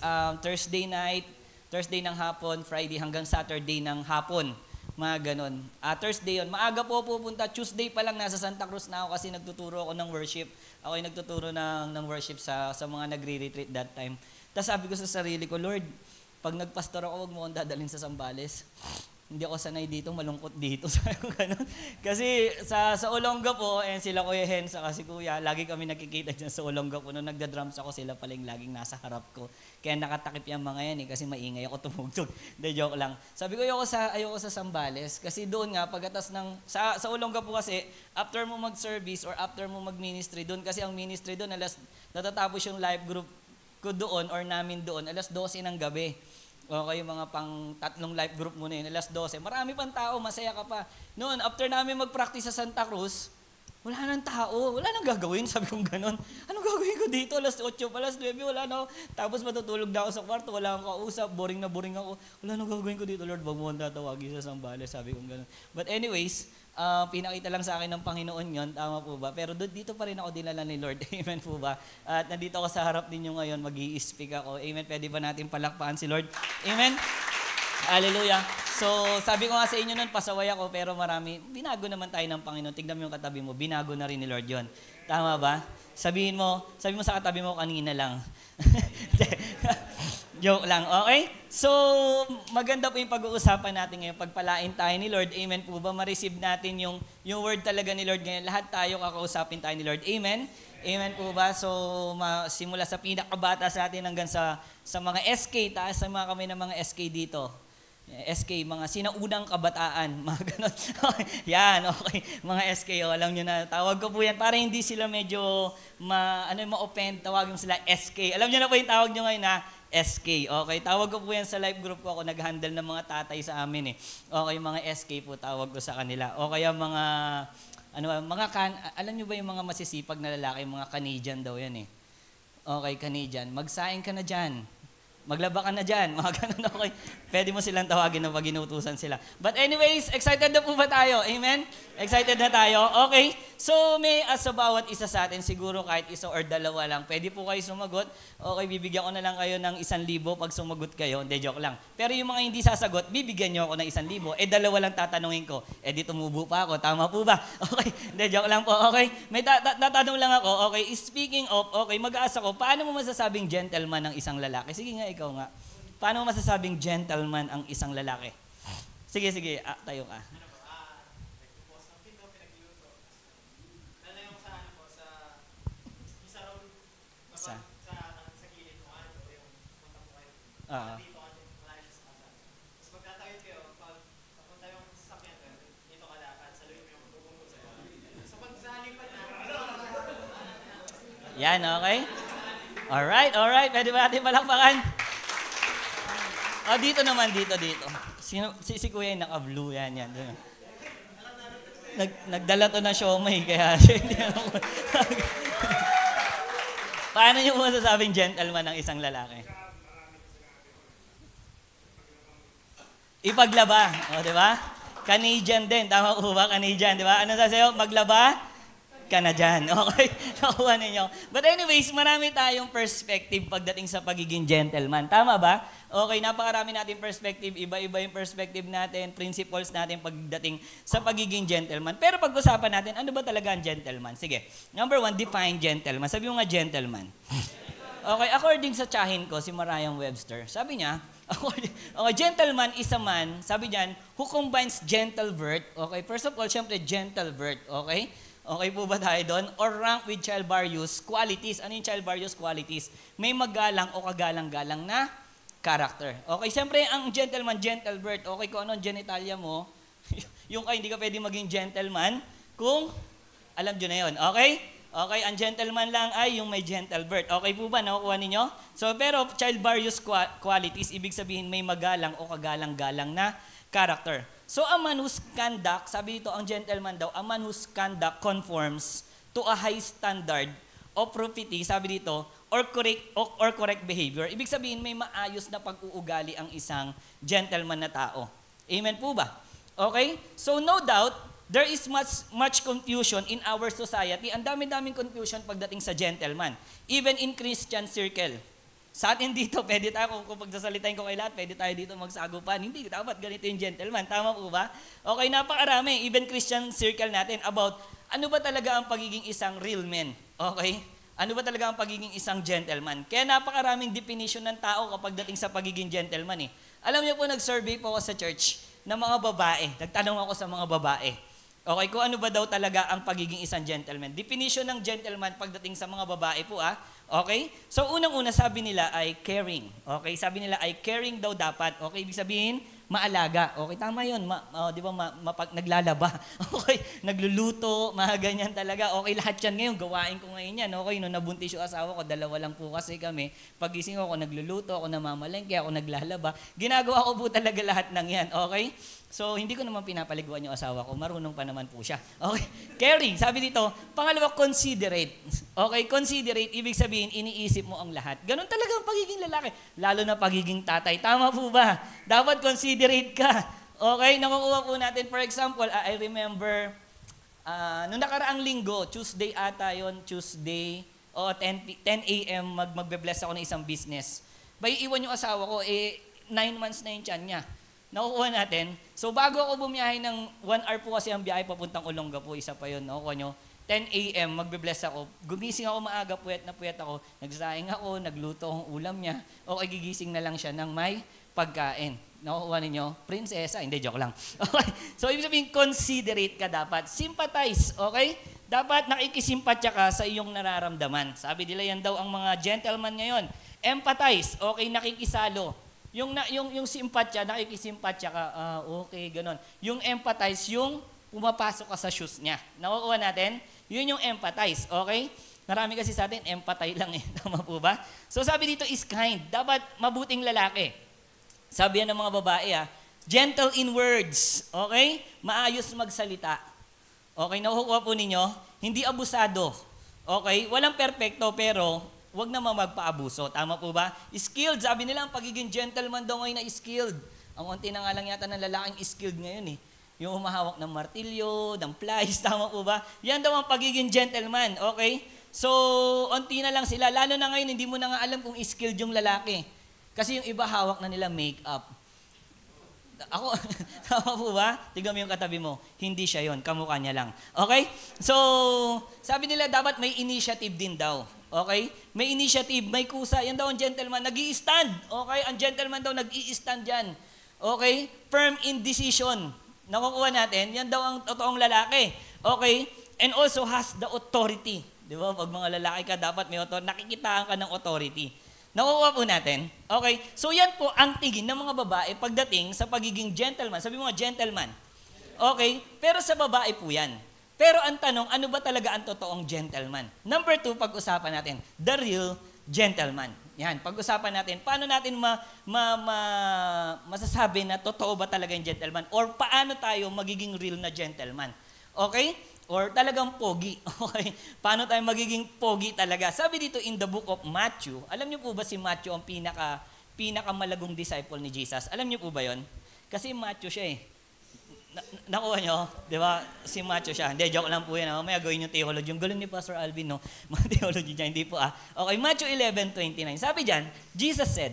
Thursday ng hapon, Friday hanggang Saturday ng hapon. Mga ganon. Thursday yun. Maaga po pupunta. Tuesday pa lang nasa Santa Cruz na ako kasi nagtuturo ako ng worship. Ako yung nagtuturo ng worship sa mga nagre-retreat that time. Tapos sabi ko sa sarili ko, Lord, pag nagpastor ako, huwag mo akong dadalhin sa Sambales. Hindi ako sanay dito, malungkot dito. Sabi ko ganun. Kasi sa Olonga po, sila Kuya Hen, saka si Kuya, lagi kami nakikita dyan sa Olonga po. Nung nagda-drums ako, sila paling laging nasa harap ko. Kaya nakatakip yung mga yan kasi maingay ako tumugtog. De, joke lang. Sabi ko, ayoko sa Sambales. Kasi doon nga, pagkatas ng, sa Olonga po kasi, after mo mag-service or after mo mag-ministry, doon kasi ang ministry doon, natatapos yung live group ko doon or namin doon, 12:00 ng gabi. Okay, yung mga pang 3 life group mo na yun, 12:00. Marami pang tao, masaya ka pa. Noon, after namin mag-practice sa Santa Cruz, wala nang tao, wala nang gagawin. Sabi kong ganun, anong gagawin ko dito? 8:00 pa, 9:00, wala na. Tapos matutulog na ako sa kwarto, wala akong kausap, boring na boring ako. Wala nang gagawin ko dito, Lord, wag mo akong tatawagin sa Sambales. Sabi kong ganun. But anyways, pinakita lang sa akin ng Panginoon yon, tama po ba? Pero dito pa rin ako dinala ni Lord. Amen po ba? At nandito ako sa harap ninyo ngayon, mag-i-speak ako. Amen. Pwede ba natin palakpakan si Lord? Amen. Hallelujah. So, sabi ko nga sa inyo nun, pasaway ako, pero binago naman tayo ng Panginoon. Tignan mo yung katabi mo, binago na rin ni Lord yon. Tama ba? Sabi mo sa katabi mo kanina lang. Joke lang, okay? So, maganda po yung pag-uusapan natin ngayon. Pagpalain tayo ni Lord, amen po ba? Ma-receive natin yung word talaga ni Lord ngayon. Lahat tayo kakausapin tayo ni Lord, amen? Amen po ba? So, simula sa pinakabata sa atin hanggang sa mga SK, taas sa mga kami ng mga SK dito. SK, mga sinaunang kabataan, mga ganon. Yan, okay. Mga SK, alam nyo na, tawag ko po yan, para hindi sila medyo ma-offend, tawag mo sila SK. Alam nyo na po yung tawag nyo ngayon na SK, okay. Tawag ko po yan sa live group ko, ako nag-handle ng mga tatay sa amin eh. Okay, mga SK po, tawag ko sa kanila. O kaya mga, alam nyo ba yung mga masisipag na lalaki, mga Canadian daw yan eh. Okay, Canadian, magsaing ka na dyan. Maglaba ka na dyan, mga ganun, okay. Pwede mo silang tawagin na pag inutusan sila. But anyways, excited na po ba tayo? Amen? Excited na tayo? Okay. So, sa bawat isa sa atin, siguro kahit isa or dalawa lang, pwede po kayo sumagot. Okay, bibigyan ko na lang kayo ng 1,000 pag sumagot kayo. Hindi, joke lang. Pero yung mga hindi sasagot, bibigyan nyo ako ng 1,000. Dalawa lang tatanungin ko. Di tumubo pa ako. Tama po ba? Okay. Hindi, joke lang po. Okay. May tatanong lang ako. Okay. Speaking of, okay, mag-aasa ko, paano mo masasabing gentleman ng isang lalaki? Sige nga, ikaw nga. Paano mo masasabing gentleman ang isang lalaki? Sige, tayo ka. Sa yan, okay? Alright. Pwede ba natin palakpakan? Dito naman, dito. Si Kuya yung naka-blue, yan. Nagdala to na siomay, kaya hindi Paano nyo masasabing gentleman ng isang lalaki? Ipaglaba, di ba? Canadian din, tama po ba? Canadian, di ba? Ano sasayo? Maglaba? Ka na dyan. Okay? Nakuha ninyo. But anyways, marami tayong perspective pagdating sa pagiging gentleman. Tama ba? Okay, napakarami natin perspective. Iba-iba yung perspective natin, principles natin pagdating sa pagiging gentleman. Pero pag-usapan natin, ano ba talaga ang gentleman? Sige. Number 1, define gentleman. Sabi mo nga gentleman. Okay, according sa tsahin ko, si Merriam-Webster, sabi niya, gentleman is a man, sabi niyan, who combines gentle birth, okay, first of all, syempre, gentle birth, okay? Okay po ba tayo doon? Or rank with child-various qualities. Ano yung child-various qualities? May magalang o kagalang-galang na character. Okay, siyempre, ang gentleman, gentle birth. Okay, kung ano ang genitalia mo, yung hindi ka pwede maging gentleman, kung alam nyo na yun. Okay? Okay, ang gentleman lang ay yung may gentle birth. Okay po ba? Nakukuha ninyo? So, pero child-various qualities, ibig sabihin may magalang o kagalang-galang na character. So, a man whose conduct, sabi dito, ang gentleman daw, a man whose conduct conforms to a high standard of propriety, sabi dito, or correct behavior. Ibig sabihin, may maayos na pag-uugali ang isang gentleman na tao. Amen po ba? Okay? So, no doubt, there is much confusion in our society. Ang dami-daming confusion pagdating sa gentleman. Even in Christian circle. Sa atin dito, pwede tayo, kung pagsasalitain ko kay lahat, pwede tayo dito magsagupan. Hindi, dapat ganito yung gentleman. Tama po ba? Okay, napakarami, even Christian circle natin, about ano ba talaga ang pagiging isang real man? Okay? Ano ba talaga ang pagiging isang gentleman? Kaya napakaraming definition ng tao kapag dating sa pagiging gentleman eh. Alam niyo po, nag-survey po ako sa church ng mga babae. Nagtanong ako sa mga babae. Okay, kung ano ba daw talaga ang pagiging isang gentleman. Definition ng gentleman pagdating sa mga babae po Okay? So, unang-una sabi nila ay caring. Okay? Sabi nila ay caring daw dapat. Okay? Ibig sabihin, maalaga. Okay? Tama yun. Di ba? Naglalaba. Okay? Nagluluto. Mga ganyan talaga. Okay? Lahat yan ngayon. Gawain ko ngayon yan. Okay? Nung nabuntis yung asawa ko, 2 lang po kasi kami. Pagising ako, nagluluto. Ako namamalengke. Ako naglalaba. Ginagawa ko po talaga lahat ng yan. Okay? So, hindi ko naman pinapaliguan yung asawa ko. Marunong pa naman po siya. Okay? Caring. Sabi dito, pangalawa, considerate. Okay? Considerate, ibig sabihin, iniisip mo ang lahat. Ganun talaga ang pagiging lalaki. Lalo na pagiging tatay. Tama po ba? Dapat considerate ka. Okay? Nakukuha po natin, for example, I remember, nung nakaraang linggo, Tuesday ata yun, Tuesday, 10 a.m., magbe-bless ako ng isang business. Bay, iwan yung asawa ko, 9 months na yung tiyan niya. nakukuha natin. So bago ako bumiyahe ng 1 hour po kasi ang biyahe papuntang Olongapo, isa pa yun, nakukuha nyo. 10 a.m. magbe-bless ako. Gumising ako maaga, puyat ako. Nagsaing ako, nagluto akong ulam niya. Okay, gigising na lang siya ng may pagkain. Nakukuha ninyo? Prinsesa. Hindi, joke lang. Okay. So, ibig sabihin, considerate ka dapat. Sympathize, okay? Dapat nakikisimpatya ka sa iyong nararamdaman. Sabi nila yan daw ang mga gentleman ngayon. Empathize, okay, nakikisalo. Yung simpatya, nakikisimpatya ka, okay, ganon. Yung empathize, yung pumapasok ka sa shoes niya. Nakukuha natin? Yun yung empathize, okay? Marami kasi sa atin, empathize lang eh. Tama po ba? So sabi dito is kind. Dapat mabuting lalaki. Sabi yan ng mga babae gentle in words, okay? Maayos magsalita. Okay, nakukuha po ninyo? Hindi abusado. Okay? Walang perpekto pero wag naman magpaabuso. Tama po ba? Skilled. Sabi nila, ang pagiging gentleman daw ngayon na skilled. Ang unti na nga lang yata ng lalaking skilled ngayon eh. Yung humahawak ng martilyo, ng plies, tama po ba? Yan daw ang pagiging gentleman, okay? So, unti na lang sila. Lalo na ngayon, hindi mo na nga alam kung skilled yung lalaki. Kasi yung iba hawak na nila makeup. Ako, tama po ba? Tignan mo yung katabi mo. Hindi siya yon, kamukha niya lang. Okay? So, sabi nila dapat may initiative din daw. Okay? May initiative, may kusa. Yan daw ang gentleman. Nag-i-stand. Okay? Ang gentleman daw nag-i-stand dyan. Okay? Firm in decision. Nakukuha natin, yan daw ang totoong lalaki. Okay? And also has the authority. Di ba? Pag mga lalaki ka, dapat may authority. Nakikitaan ka ng authority. Nakukuha po natin. Okay? So yan po ang tingin ng mga babae pagdating sa pagiging gentleman. Sabi mo nga, gentleman. Okay? Pero sa babae po yan. Pero ang tanong, ano ba talaga ang totoong gentleman? Number 2, pag-usapan natin, the real gentleman. Yan, pag-usapan natin, paano natin masasabi na totoo ba talaga yung gentleman? Or paano tayo magiging real na gentleman? Okay? Or talagang pogi. Okay? Paano tayo magiging pogi talaga? Sabi dito in the book of Matthew, alam niyo po ba si Matthew ang pinakamalagong disciple ni Jesus? Alam niyo po ba yon? Kasi Matthew siya eh. Nakuha nyo, di ba? Si Matthew siya. Hindi, joke lang po yan. May gawin yung theology. Yung galing ni Pastor Alvin, no? Mga theology niya, hindi po Okay, Matthew 11:29. Sabi dyan, Jesus said,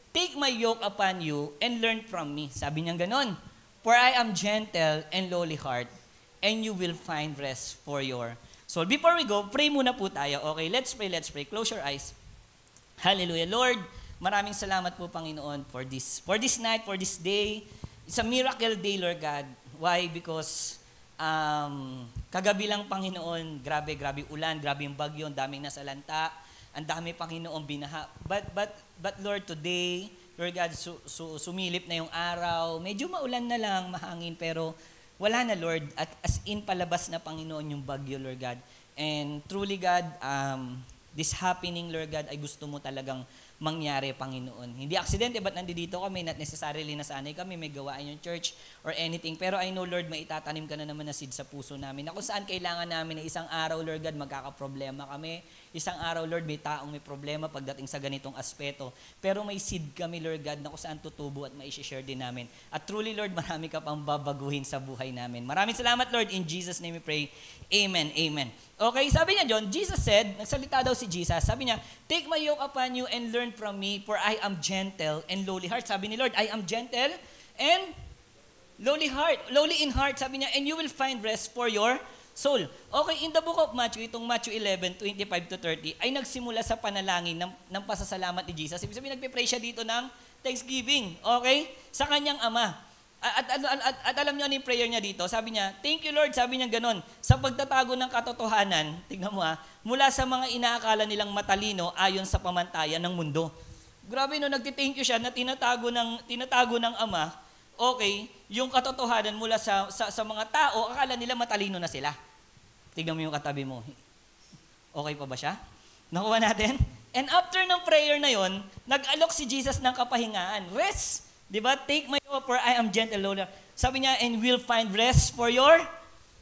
"Take my yoke upon you and learn from me." Sabi niya ganon. "For I am gentle and lowly heart, and you will find rest for your soul." Before we go, pray muna po tayo. Okay, let's pray, let's pray. Close your eyes. Hallelujah. Lord, maraming salamat po, Panginoon, for this night, for this day. It's a miracle day, Lord God. Why? Because kagabi lang, Panginoon, grabe ulan, grabe yung bagyo, ang daming nasalanta, ang dami, Panginoon, binaha. But Lord, today, Lord God, sumilip na yung araw. Medyo maulan na lang, mahangin, pero wala na, Lord. At as in, palabas na, Panginoon, yung bagyo, Lord God. And truly, God, this happening, Lord God, ay gusto mo talagang mangyari, Panginoon. Hindi aksidente, ba't nandito kami? Not necessarily nasanay kami, may gawain yung church or anything. Pero I know, Lord, may itatanim ka na naman na seed sa puso namin. Na kung saan kailangan namin na isang araw, Lord God, magkakaproblema kami. Isang araw, Lord, may taong may problema pagdating sa ganitong aspeto. Pero may seed kami, Lord God, na kung saan tutubo at maishishare din namin. At truly, Lord, marami ka pang babaguhin sa buhay namin. Maraming salamat, Lord. In Jesus' name we pray. Amen. Amen. Okay, sabi niya John, Jesus said, nagsalita daw si Jesus, sabi niya, "Take my yoke upon you and learn from me, for I am gentle and lowly heart." Sabi ni Lord, I am gentle and lowly in heart, sabi niya, "and you will find rest for your soul." Okay, in the book of Matthew, itong Matthew 11:25-30, ay nagsimula sa panalangin ng pasasalamat ni Jesus. Ibig sabihin, nagpe-pray siya dito ng thanksgiving, okay, sa kanyang ama. At alam niyo ano yung prayer niya dito? Sabi niya, "Thank you, Lord," sabi niya ganon, "sa pagtatago ng katotohanan," tignan mo "mula sa mga inaakala nilang matalino ayon sa pamantayan ng mundo." Grabe no, nagti-thank you siya na tinatago ng ama, okay, yung katotohanan mula sa mga tao, akala nila matalino na sila. Tignan mo yung katabi mo. Okay pa ba siya? Nakuha natin? And after ng prayer na yon, nag-alok si Jesus ng kapahingaan. Rest. Diba? "Take my yoke, for I am gentle, lowly." Sabi niya, "and will find rest for your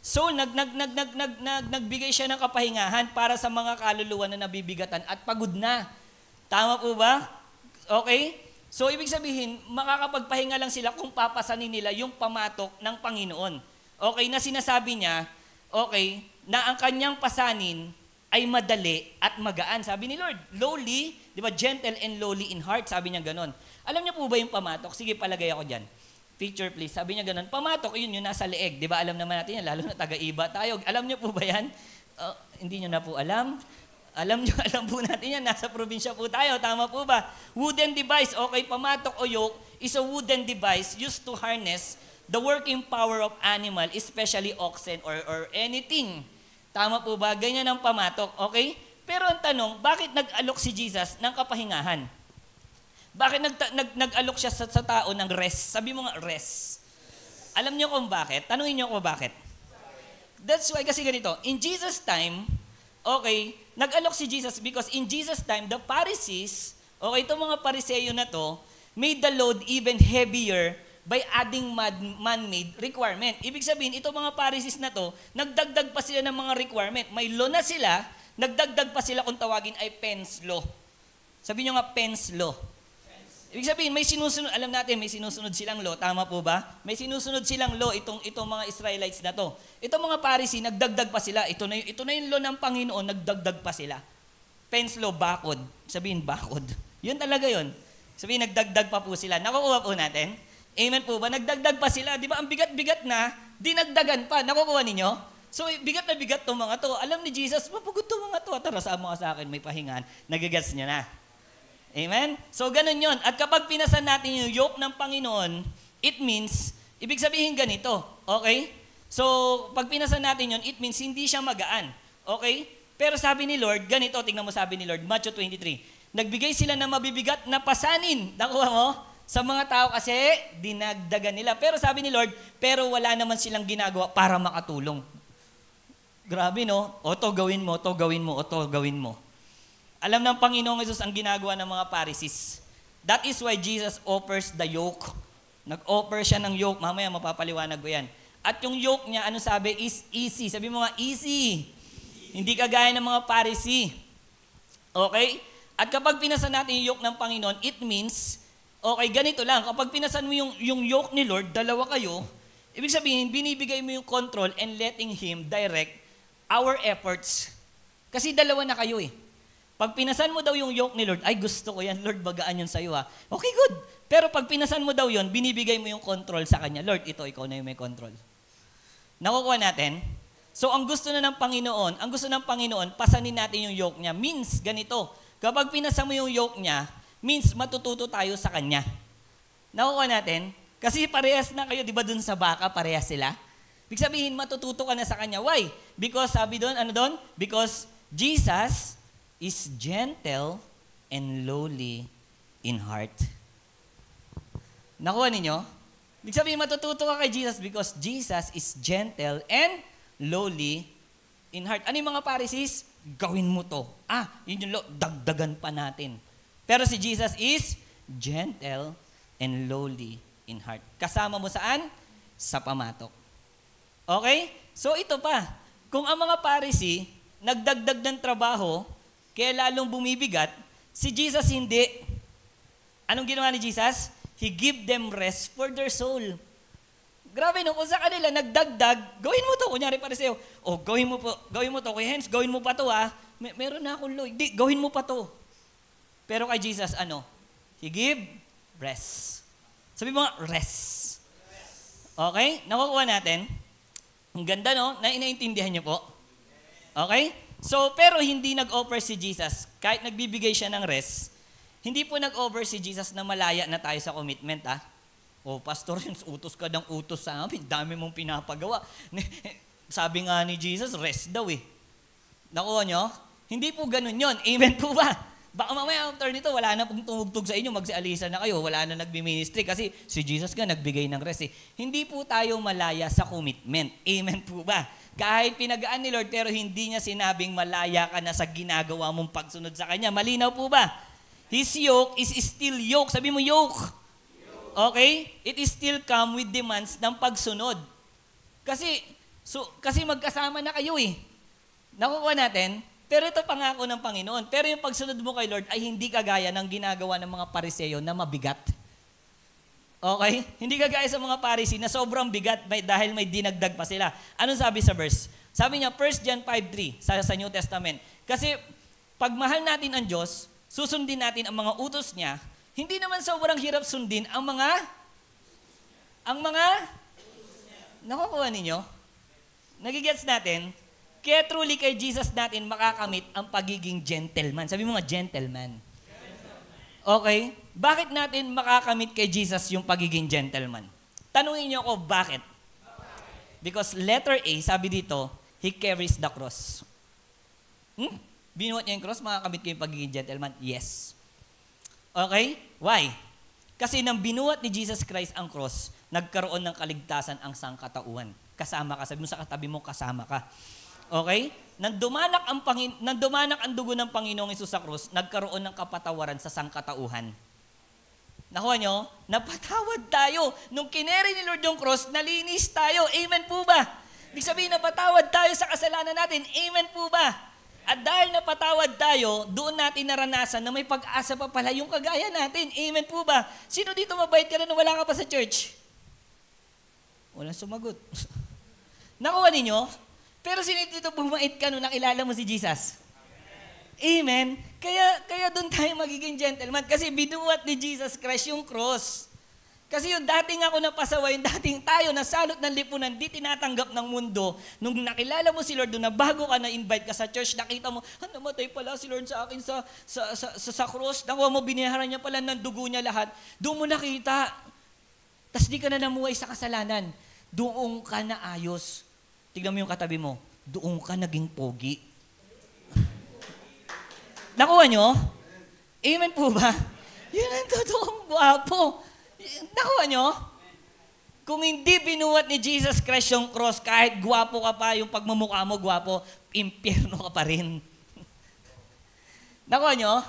soul." Nagbigay siya ng kapahingahan para sa mga kaluluwa na nabibigatan at pagod na. Tama po ba? Okay? So, ibig sabihin, makakapagpahinga lang sila kung papasanin nila yung pamatok ng Panginoon. Okay? Na sinasabi niya, okay, na ang kanyang pasanin ay madali at magaan. Sabi ni Lord, lowly, di ba, gentle and lowly in heart, sabi niya ganon. Alam niyo po ba yung pamatok? Sige, palagay ako dyan. Picture please. Sabi niya ganun, pamatok, yun nasa leeg. Di ba alam naman natin yan, lalo na taga-iba tayo. Alam niyo po ba yan? Hindi niyo na po alam? Alam niyo, alam po natin yan. Nasa probinsya po tayo. Tama po ba? Wooden device. Okay, pamatok o yoke is a wooden device used to harness the working power of animal, especially oxen or anything. Tama po ba? Ganyan ang pamatok. Okay? Pero ang tanong, bakit nag-alok si Jesus ng kapahingahan? Bakit nag-alok siya sa tao ng rest? Sabi mo nga, rest. Alam niyo kung bakit? Tanungin niyo kung bakit. That's why, kasi ganito, in Jesus' time, okay, nag-alok si Jesus because in Jesus' time, the Pharisees, okay, itong mga Pariseyo na to, made the load even heavier by adding man-made requirement. Ibig sabihin, itong mga Pharisees na to, nagdagdag pa sila ng mga requirement. May law na sila, nagdagdag pa sila kung tawagin ay Penn's Law. Sabi nyo nga, Penn's Law. Ibig sabihin, may sinusunod, alam natin, may sinusunod silang law. Tama po ba? May sinusunod silang law itong mga Israelites na to. Itong mga Pharisee, nagdagdag pa sila. Ito na yung law ng Panginoon, nagdagdag pa sila. Penn's Law, bakod. Sabihin, bakod. Yun talaga yun. Sabihin, nagdagdag pa po sila. Nakukuha po natin. Amen po ba? Nagdagdag pa sila. Di ba, ang bigat-bigat na, dinagdagan pa. Nakukuha ninyo? So, bigat na bigat itong mga to. Alam ni Jesus, mapagod itong mga to. Tara, sama ka sa akin, may pahingan. Nagagets niya na. Amen? So, ganun yon. At kapag pinasan natin yung yoke ng Panginoon, it means, ibig sabihin ganito. Okay? So, pag pinasan natin yon, it means hindi siya magaan. Okay? Pero sabi ni Lord, ganito, tingnan mo sabi ni Lord, Matthew 23, nagbigay sila ng mabibigat na pasanin. Nakuha mo? Sa mga tao kasi, dinagdagan nila. Pero sabi ni Lord, pero wala naman silang ginagawa para makatulong. Grabe, no? O to gawin mo, to gawin mo, o to gawin mo. Alam ng Panginoong Hesus ang ginagawa ng mga Pharisees. That is why Jesus offers the yoke. Nag-offer siya ng yoke. Mamaya mapapaliwanag ko yan. At yung yoke niya, ano sabi, is easy. Sabi mo nga, easy. Hindi kagaya ng mga Pharisee. Okay? At kapag pinasan natin yung yoke ng Panginoon, it means, okay, ganito lang. Kapag pinasan mo yung yoke ni Lord, dalawa kayo, ibig sabihin, binibigay mo yung control and letting Him direct our efforts. Kasi dalawa na kayo eh. Pag pinasan mo daw yung yoke ni Lord, ay gusto ko yan, Lord, bagaan yun sa'yo ha. Okay, good. Pero pag pinasan mo daw yun, binibigay mo yung control sa Kanya. Lord, ito, ikaw na yung may control. Nakukuha natin? So, ang gusto ng Panginoon, pasanin natin yung yoke niya. Means, ganito. Kapag pinasan mo yung yoke niya, means matututo tayo sa Kanya. Nakukuha natin? Kasi parehas na kayo, di ba dun sa baka, parehas sila? Ibig sabihin, matututo ka na sa Kanya. Why? Because, sabi doon, ano doon? Because Jesus is gentle and lowly in heart. Nakuha ninyo? Ibig sabihin, matututo ka kay Jesus because Jesus is gentle and lowly in heart. Ano yung mga Pharisees? Gawin mo to. Yun yung dagdagan pa natin. Pero si Jesus is gentle and lowly in heart. Kasama mo saan? Sa pamatok. Okay? So ito pa. Kung ang mga Pharisee nagdagdag ng trabaho, kaya lalong bumibigat, si Jesus hindi. Anong ginawa ni Jesus? He give them rest for their soul. Grabe no, kung sa kanila nagdagdag, gawin mo to. Kunyari para sa'yo, gawin mo to. Kuya Hens, gawin mo pa to ha. Meron na akong law. Hindi, gawin mo pa to. Pero kay Jesus, ano? He give rest. Sabi mo nga, rest. Okay? Nakukuha natin. Ang ganda no? Naintindihan niyo po? Okay? So, pero hindi nag-offer si Jesus. Kahit nagbibigay siya ng rest, hindi po nag-offer si Jesus na malaya na tayo sa commitment, ha? Pastor, utos ka ng utos sa amin. Dami mong pinapagawa. Sabi nga ni Jesus, rest daw eh. Nakuha nyo? Hindi po ganun yon. Amen po ba? Baka mamaya after nito, wala na pong tumugtog sa inyo, magsialisa na kayo, wala na nagbi-ministry kasi si Jesus nga nagbigay ng rest eh. Hindi po tayo malaya sa commitment. Amen po ba? Kahit pinagaan ni Lord, pero hindi niya sinabing malaya ka na sa ginagawa mong pagsunod sa Kanya. Malinaw po ba? His yoke is still yoke. Sabi mo yoke. Okay? It is still come with demands ng pagsunod. Kasi magkasama na kayo eh. Nakukuha natin, pero ito pangako ng Panginoon. Pero yung pagsunod mo kay Lord ay hindi kagaya ng ginagawa ng mga Pariseyo na mabigat. Okay? Hindi kagaya sa mga Pharisee na sobrang bigat dahil may dinagdag pa sila. Anong sabi sa verse? Sabi niya, 1 John 5:3 sa New Testament. Kasi pag mahal natin ang Diyos, susundin natin ang mga utos niya, hindi naman sobrang hirap sundin ang mga Ang mga nakukuha ninyo? Nagigets natin? Kaya truly kay Jesus natin makakamit ang pagiging gentleman. Sabi mo nga, gentleman. Okay? Bakit natin makakamit kay Jesus yung pagiging gentleman? Tanungin niyo ako, bakit? Because letter A, sabi dito, He carries the cross. Binuhat niya yung cross, makakamit ko yung pagiging gentleman? Yes. Okay? Why? Kasi nang binuhat ni Jesus Christ ang cross, nagkaroon ng kaligtasan ang sangkatauhan. Kasama ka. Sabi mo sa katabi mo, kasama ka. Okay? Nang dumanak ang dugo ng Panginoong Hesus sa krus, nagkaroon ng kapatawaran sa sangkatauhan. Nakuha nyo? Napatawad tayo. Nung kineri ni Lord yung cross, nalinis tayo. Amen po ba? Ibig sabihin, napatawad tayo sa kasalanan natin. Amen po ba? At dahil napatawad tayo, doon natin naranasan na may pag-asa pa pala yung kagaya natin. Amen po ba? Sino dito mabait ka na nung wala ka pa sa church? Walang sumagot. Nakuha ninyo? Pero sino dito bumait ka nung nakilala mo si Jesus? Amen? Kaya doon tayo magiging gentleman. Kasi binuhat ni Jesus Christ yung cross. Kasi yung dating ako napasawa, yung dating tayo nasalot ng lipunan, di tinatanggap ng mundo. Nung nakilala mo si Lord doon na bago ka na-invite ka sa church, nakita mo, namatay pala si Lord sa akin sa cross. Nakuha mo, biniharan niya pala ng dugo niya lahat. Doon mo nakita. Tapos di ka na namuhay sa kasalanan. Doon ka na ayos. Tignan mo yung katabi mo, doon ka naging pogi. Nakuha nyo? Amen po ba? Yun ang totoong gwapo. Nakuha nyo? Kung hindi binuhat ni Jesus Christ yung cross, kahit gwapo ka pa, yung pagmamukha mo gwapo, impyerno ka pa rin. Nakuha nyo?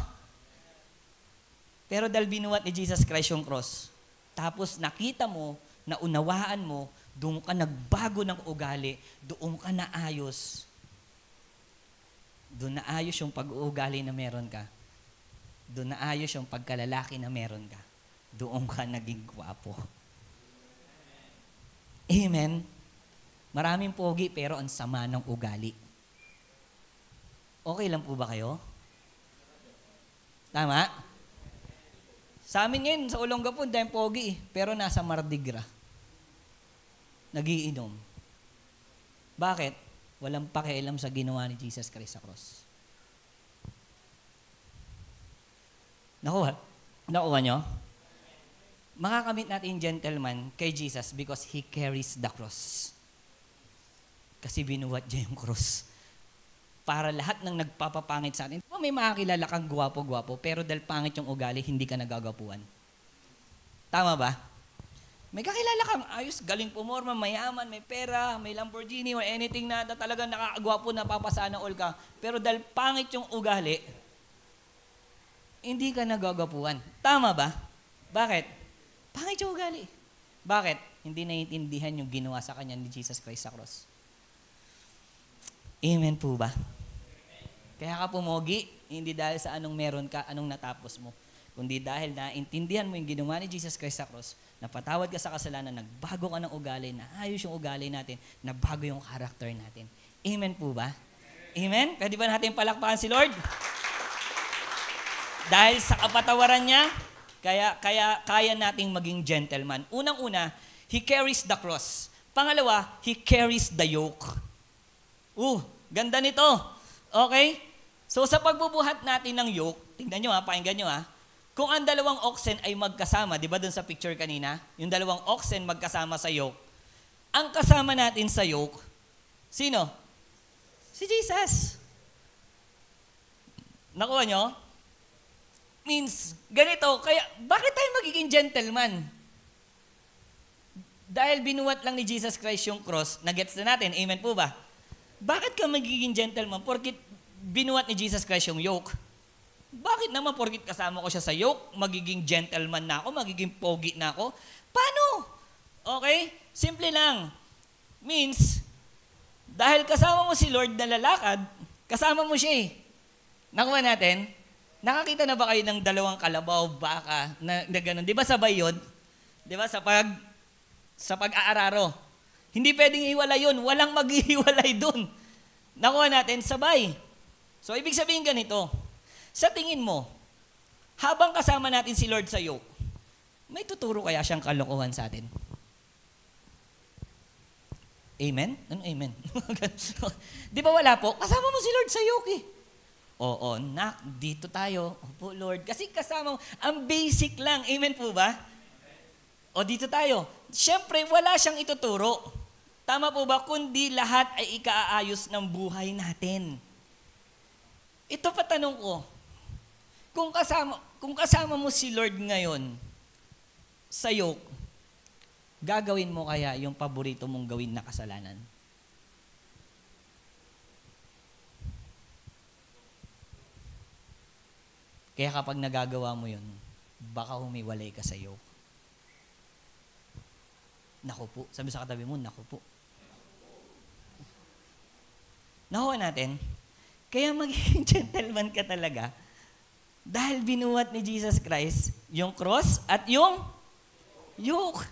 Pero dahil binuhat ni Jesus Christ yung cross, tapos nakita mo, naunawaan mo, doon ka nagbago ng ugali, doon ka naayos. Doon naayos yung pag-uugali na meron ka. Doon naayos yung pagkalalaki na meron ka. Doon ka naging gwapo. Amen? Maraming pogi pero ang sama ng ugali. Okay lang po ba kayo? Tama? Sa amin ngayon, sa Olongapo, dahil pogi pero nasa Mardi Gras. Nagiinom. Bakit? Walang pakialam sa ginawa ni Jesus Christ sa cross. Nakuha nyo? Makakamit natin gentleman kay Jesus because He carries the cross. Kasi binuhat niya yung cross. Para lahat ng nagpapapangit sa atin. May makakilala kang gwapo-gwapo, pero dahil pangit yung ugali, hindi ka nagagapuan. Tama ba? May kakilala kang ayos, galing pumorma, mayaman, may pera, may Lamborghini, or anything na talagang nakakagwapo na papasana all ka. Pero dahil pangit yung ugali, hindi ka nagagapuan. Tama ba? Bakit? Pangit yung ugali. Bakit? Hindi naiintindihan yung ginawa sa kanya ni Jesus Christ sa cross. Amen po ba? Kaya ka pumogi, hindi dahil sa anong meron ka, anong natapos mo. Kundi dahil naintindihan mo yung ginawa ni Jesus Christ sa cross, napatawad ka sa kasalanan, nagbago ka ng ugali, naayos yung ugali natin, nabago yung character natin. Amen po ba? Amen? Pwede ba natin palakpakan si Lord? Dahil sa kapatawaran niya, kaya nating maging gentleman. Unang-una, He carries the cross. Pangalawa, He carries the yoke. Ganda nito. Okay? So sa pagbubuhat natin ng yoke, tingnan nyo pakinggan nyo kung ang dalawang oxen ay magkasama, di ba dun sa picture kanina, yung dalawang oxen magkasama sa yoke, ang kasama natin sa yoke, sino? Si Jesus. Nakuha nyo? Means, ganito, kaya bakit tayo magiging gentleman? Dahil binuhat lang ni Jesus Christ yung cross, nagets na natin, amen po ba? Bakit ka magiging gentleman? Porkit binuhat ni Jesus Christ yung yoke. Bakit naman porkit kasama ko siya sa yoke, magiging gentleman na ako, magiging pogi na ako? Paano? Okay? Simple lang. Means, dahil kasama mo si Lord na lalakad, kasama mo siya Nakuha natin? Nakakita na ba kayo ng dalawang kalabaw, baka, na gano'n? Di ba sabay yun? Di ba sa pag-aararo? Hindi pwedeng iwalay yun. Walang maghihiwalay dun. Nakuha natin, sabay. So, ibig sabihin ganito, sa tingin mo, habang kasama natin si Lord sa yoke, may tuturo kaya siyang kalokohan sa atin? Amen? Ano amen? Di ba wala po? Kasama mo si Lord sa yoke eh. Oo, nak, dito tayo. Opo, Lord. Kasi kasama mo, ang basic lang. Amen po ba? O dito tayo. Siyempre, wala siyang ituturo. Tama po ba? Kundi lahat ay ikaayos ng buhay natin. Ito pa tanong ko. Kung kasama mo si Lord ngayon sa yoke, gagawin mo kaya yung paborito mong gawin na kasalanan? Kaya kapag nagagawa mo yun, baka humiwalay ka sa yoke. Naku po. Sabi sa katabi mo, naku po. Nakuha natin, kaya magiging gentleman ka talaga dahil binuhat ni Jesus Christ yung cross at yung yoke.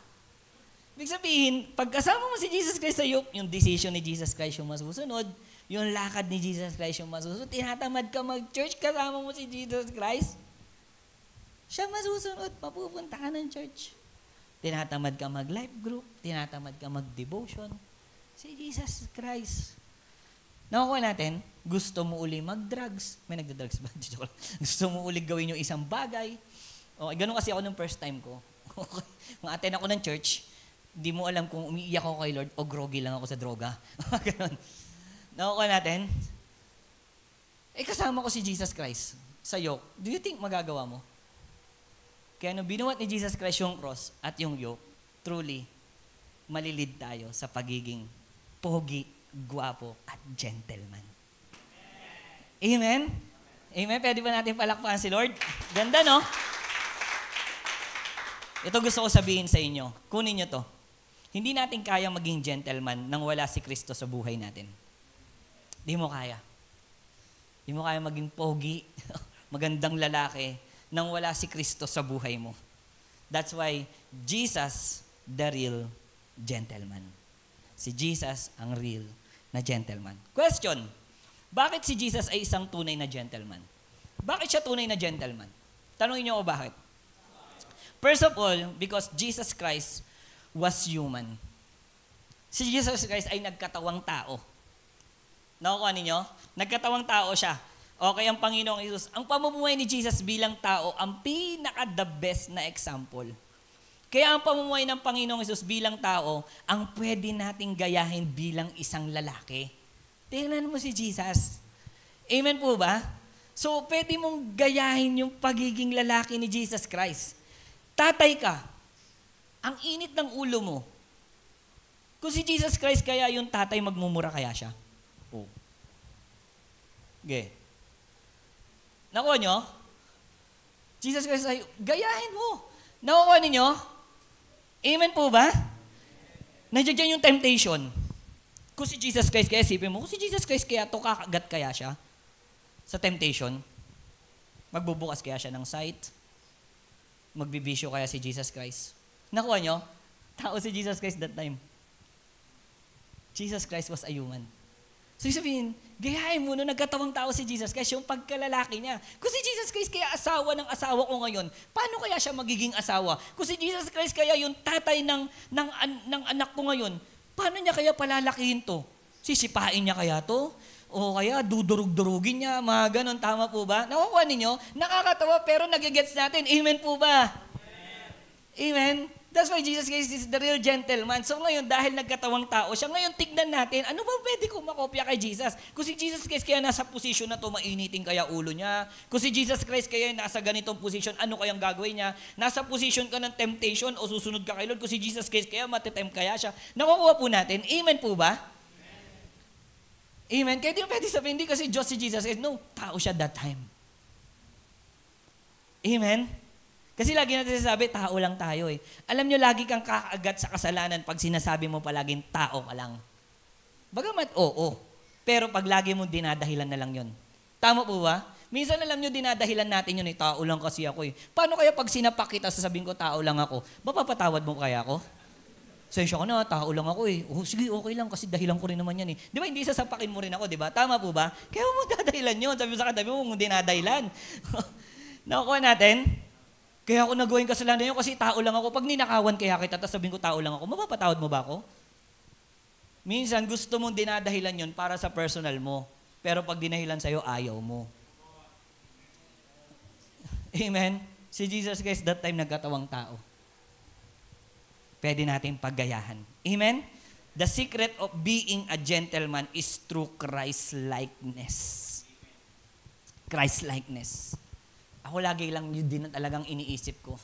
Ibig sabihin, pagkasama mo si Jesus Christ sa yoke, yung decision ni Jesus Christ yung masusunod, yung lakad ni Jesus Christ yung masusunod, tinatamad ka mag-church, kasama mo si Jesus Christ, siya masusunod, mapupunta ka ng church. Tinatamad ka mag-life group, tinatamad ka mag-devotion, si Jesus Christ. Nakukuha natin, gusto mo uli mag-drugs, may nagda-drugs ba? Gusto mo uli gawin yung isang bagay. Okay, ganun kasi ako nung first time ko. Kung attend ako ng church, di mo alam kung umiiyak ako kay Lord o groggy lang ako sa droga. Ganun. Nakukuha natin, kasama ko si Jesus Christ sa yoke. Do you think magagawa mo? Kaya nung binuhat ni Jesus Christ yung cross at yung yoke, truly, malilid tayo sa pagiging pogi, guwapo, at gentleman. Amen? Amen? Pwede ba natin palakpakan si Lord? Ganda, no? Ito gusto ko sabihin sa inyo. Kunin nyo to. Hindi natin kaya maging gentleman nang wala si Kristo sa buhay natin. Di mo kaya. Di mo kaya maging pogi, magandang lalaki, nang wala si Kristo sa buhay mo. That's why Jesus, the real gentleman. Si Jesus, ang real na gentleman. Question, bakit si Jesus ay isang tunay na gentleman? Bakit siya tunay na gentleman? Tanungin niyo ako bakit. First of all, because Jesus Christ was human. Si Jesus Christ ay nagkatawang tao. Nakukuha ninyo? Nagkatawang tao siya. Okay, ang Panginoong Jesus. Ang pamumuhay ni Jesus bilang tao, ang pinaka-the best na example. Kaya ang pamumuhay ng Panginoong Jesus bilang tao, ang pwede nating gayahin bilang isang lalaki. Tingnan mo si Jesus. Amen po ba? So, pwede mong gayahin yung pagiging lalaki ni Jesus Christ. Tatay ka, ang init ng ulo mo. Kung si Jesus Christ kaya yung tatay, magmumura kaya siya? Oh. Okay. Nakuha nyo? Jesus Christ ay, gayahin mo. Nakuha ninyo? Amen po ba? Nandiyan dyan yung temptation. Kung si Jesus Christ kaya, sipin mo, kung si Jesus Christ kaya, to kakagat kaya siya sa temptation? Magbubukas kaya siya ng sight? Magbibisyo kaya si Jesus Christ? Nakuha nyo? Tao si Jesus Christ that time. Jesus Christ was a human. So sabihin, gayahin mo nung nagkatawang tao si Jesus Christ, yung pagkalalaki niya. Kung si Jesus Christ kaya asawa ng asawa ko ngayon, paano kaya siya magiging asawa? Kung si Jesus Christ kaya yung tatay ng anak ko ngayon, paano niya kaya palalakihin to? Sisipain niya kaya to? O kaya dudurug-durugin niya, mga ganon, tama po ba? Nakukuha ninyo? Nakakatawa pero nagigets natin. Amen po ba? Amen? That's why Jesus Christ is the real gentleman. So ngayon, dahil nagkatawang tao siya, ngayon tignan natin, ano ba pwede kong makopya kay Jesus? Kung si Jesus Christ kaya nasa posisyon na to, mainitin kaya ulo niya. Kung si Jesus Christ kaya nasa ganitong posisyon, ano kayang gagawin niya? Nasa posisyon ka ng temptation o susunod ka kay Lord. Kung si Jesus Christ kaya matitempt kaya siya. Nakukuha po natin. Amen po ba? Amen. Kaya di mo pwede sabihin, hindi kasi Diyos si Jesus Christ. No, tao siya that time. Amen? Kasi lagi natin sinasabi, tao lang tayo eh. Alam nyo, lagi kang kakagat sa kasalanan pag sinasabi mo palaging tao ka lang. Bagamat, oo. Pero pag lagi mo dinadahilan na lang yun. Tama po ba? Minsan alam nyo, dinadahilan natin yun eh, tao lang kasi ako eh. Paano kaya pag sinapak kita, sasabihin ko, tao lang ako, mapapatawad mo kaya ako? Sensya ko na, tao lang ako eh. Oh, sige, okay lang kasi dahilan ko rin naman yan eh. Di ba, hindi sasapakin mo rin ako, di ba? Tama po ba? Kaya mo dadahilan yun. Sabi mo sa katabi mo, dinadahilan. Nakukuha natin? Kaya ako nagawin kasalanan yun kasi tao lang ako. Pag ninakawan kaya kita, tapos sabihin ko tao lang ako, mapapatawad mo ba ako? Minsan, gusto mong dinadahilan yun para sa personal mo. Pero pag dinahilan sa'yo, ayaw mo. Amen? Si Jesus Christ that time nagkatawang tao. Pwede natin paggayahan. Amen? The secret of being a gentleman is through Christ-likeness. Christ-likeness. Ako lagi lang yun din talagang iniisip ko.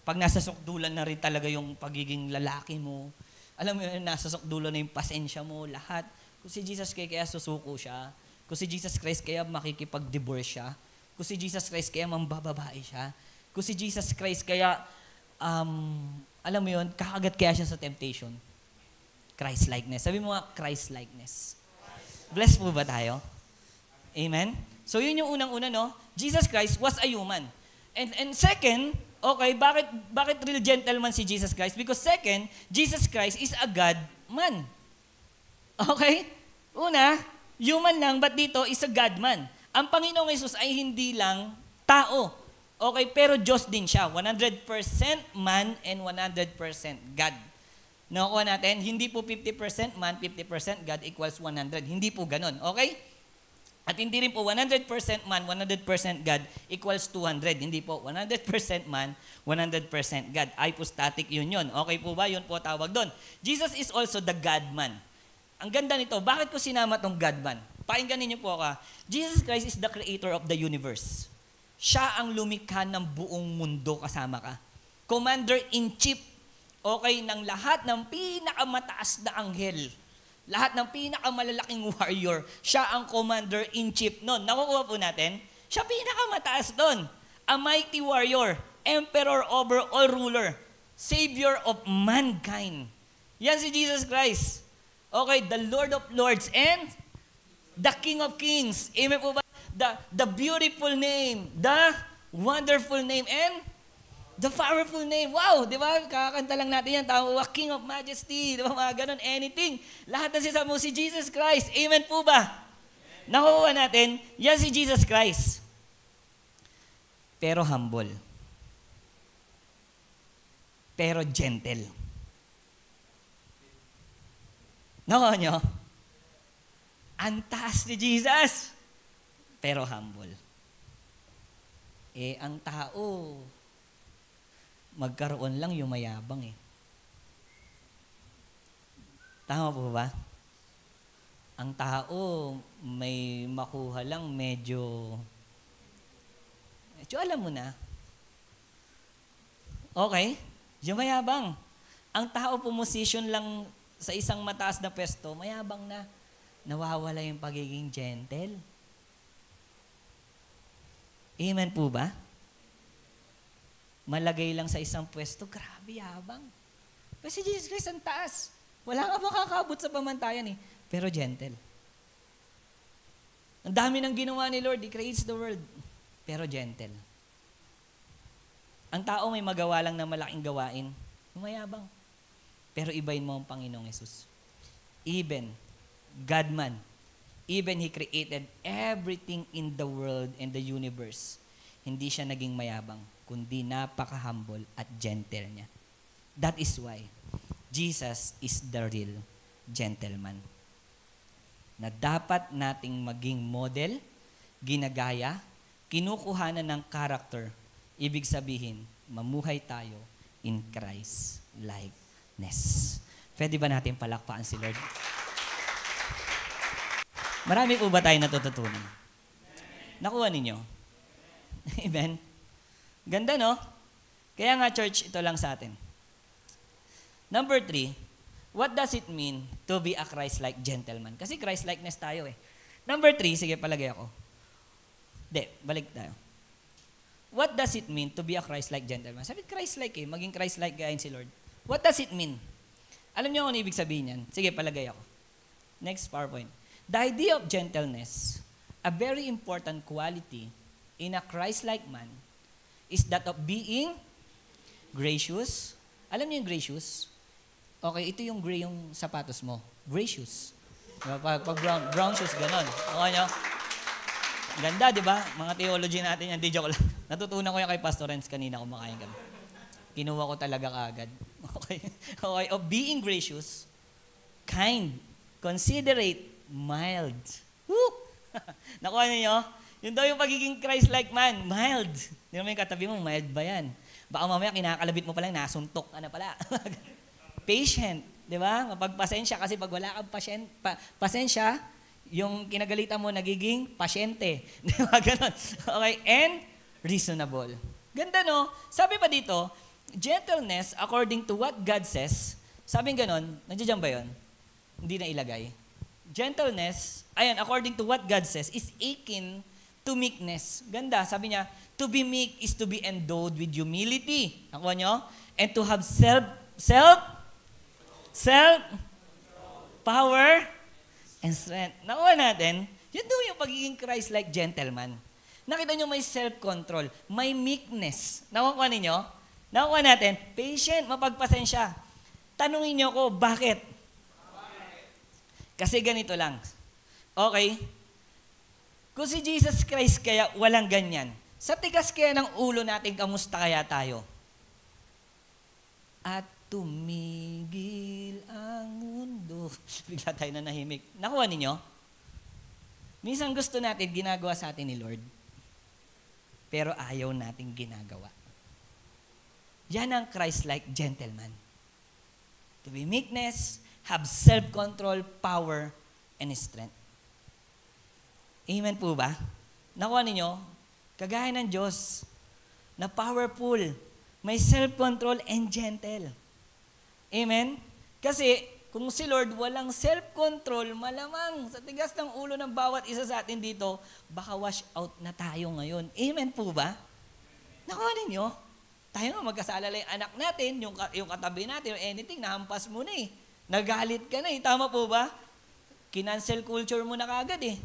Pag nasa sukdulan na rin talaga yung pagiging lalaki mo, alam mo yun, nasa sukdulan na yung pasensya mo, lahat. Kung si Jesus Christ kaya susuko siya, kung si Jesus Christ kaya makikipag-divorce siya, kung si Jesus Christ kaya mambababae siya, kung si Jesus Christ kaya, alam mo yun, kakagat kaya siya sa temptation. Christ-likeness. Sabi mo nga, Christ-likeness. Blessed po ba tayo? Amen? So yun yung unang-una, no? Jesus Christ was a human. And second, okay, bakit real gentleman si Jesus Christ? Because second, Jesus Christ is a God-man. Okay? Una, human lang, but dito is a God-man. Ang Panginoong Jesus ay hindi lang tao. Okay, pero Diyos din siya. 100% man and 100% God. Nakuha natin, hindi po 50% man, 50% God equals 100. Hindi po ganun. Okay? At hindi rin po 100% man, 100% God equals 200. Hindi po 100% man, 100% God. Hypostatic union. Okay po ba? Yun po tawag doon. Jesus is also the God-man. Ang ganda nito, bakit ko sinama tong God-man? Pakinggan ninyo po ako. Jesus Christ is the creator of the universe. Siya ang lumikha ng buong mundo kasama ka. Commander-in-chief, okay, ng lahat ng pinakamataas na anghel. Lahat ng pinakamalalaking warrior, siya ang commander-in-chief nun. Nakukuha po natin, siya pinakamataas doon. A mighty warrior, emperor over all ruler, savior of mankind. Yan si Jesus Christ. Okay, the Lord of Lords and the King of Kings. Amen po ba? The beautiful name, the wonderful name, and the powerful name. Wow, di ba? Kakanta lang natin yan. Tawag, King of Majesty. Di ba? Mga ganun, anything. Lahat na sinasabi mo si Jesus Christ. Amen po ba? Nakuha natin, yan si Jesus Christ. Pero humble. Pero gentle. Nakuha nyo? Ang taas ni Jesus. Pero humble. Ang tao, magkaroon lang yung mayabang eh. Tama po ba? Ang tao, may makuha lang medyo alam mo na. Okay? Yung mayabang. Ang tao pumosisyon lang sa isang mataas na pwesto, mayabang na. Nawawala yung pagiging gentle. Amen po ba? Malagay lang sa isang pwesto, grabe yabang. Kasi Jesus Christ ang taas. Wala ka makakabot sa pamantayan eh. Pero gentle. Ang dami ng ginawa ni Lord. He creates the world. Pero gentle. Ang tao may magawa lang na malaking gawain. Mayabang. Pero ibahin mo ang Panginoong Jesus. Even God-man. Even He created everything in the world and the universe. Hindi siya naging mayabang, kundi napaka-humble at gentle niya. That is why Jesus is the real gentleman. Na dapat nating maging model, ginagaya, kinukuhanan ng character. Ibig sabihin, mamuhay tayo in Christ-likeness. Pwede ba natin palakpakan si Lord? Marami po ba tayo natututunan? Nakuha ninyo? Amen? Ganda, no? Kaya nga, church, ito lang sa atin. Number 3, what does it mean to be a Christ-like gentleman? Kasi Christ-likeness tayo eh. Number 3, sige, palagay ako. Balik tayo. What does it mean to be a Christ-like gentleman? Sabi, Christ-like eh. Maging Christ-like gayon si Lord. What does it mean? Alam niyo kung ano ibig sabihin yan? Sige, palagay ako. Next PowerPoint. The idea of gentleness, a very important quality in a Christ-like man, is that of being gracious. Alam niyo yung gracious? Okay, ito yung gray yung sapatos mo. Gracious. Pag brown shoes, ganon. Okay nyo? Ganda, di ba? Mga theology natin yan. Di joke lang. Natutunan ko yan kay Pastor Renz kanina kumakain kami. Kinuha ko talaga kaagad. Okay. Okay. Of being gracious, kind, considerate, mild. Woo! Nakuha niyo? Yun daw yung pagiging Christ-like man, mild. Hindi naman yung katabi mo, mild ba yan? Baka mamaya kinakalabit mo pa lang, nasuntok ka na pala. Patient, di ba? Mapagpasensya kasi pag wala kang pasensya, yung kinagalitan mo nagiging pasyente. Di ba? Ganon. Okay, and reasonable. Ganda, no? Sabi pa dito, gentleness according to what God says. Sabing ganon, nandiyan ba yun? Hindi na ilagay. Gentleness, ayan, according to what God says, is akin to meekness. Ganda, sabi niya, to be meek is to be endowed with humility. Nakuha nyo? And to have power, and strength. Nakuha natin, yun daw yung pagiging Christ-like gentleman. Nakita nyo may self-control, may meekness. Nakuha ninyo? Nakuha natin, patient, mapagpasensya. Tanungin nyo ko, bakit? Kasi ganito lang. Okay? Kung si Jesus Christ kaya walang ganyan, sa tigas kaya ng ulo natin, kamusta kaya tayo? At tumigil ang mundo. Bigla tayo na nahimik. Nakuha ninyo? Minsan gusto natin ginagawa sa atin ni Lord, pero ayaw natin ginagawa. Yan ang Christ-like gentleman. To be meekness, have self-control, power, and strength. Amen po ba? Nakuha ninyo? Kagaya ng Diyos, na powerful, may self-control and gentle. Amen? Kasi, kung si Lord walang self-control, malamang sa tigas ng ulo ng bawat isa sa atin dito, baka wash out na tayo ngayon. Amen po ba? Nakuha ninyo? Tayo nga magkasala lang yung anak natin, yung katabi natin, yung anything, nahampas mo na eh. Nagalit ka na eh. Tama po ba? Kinancel culture mo na kagad eh.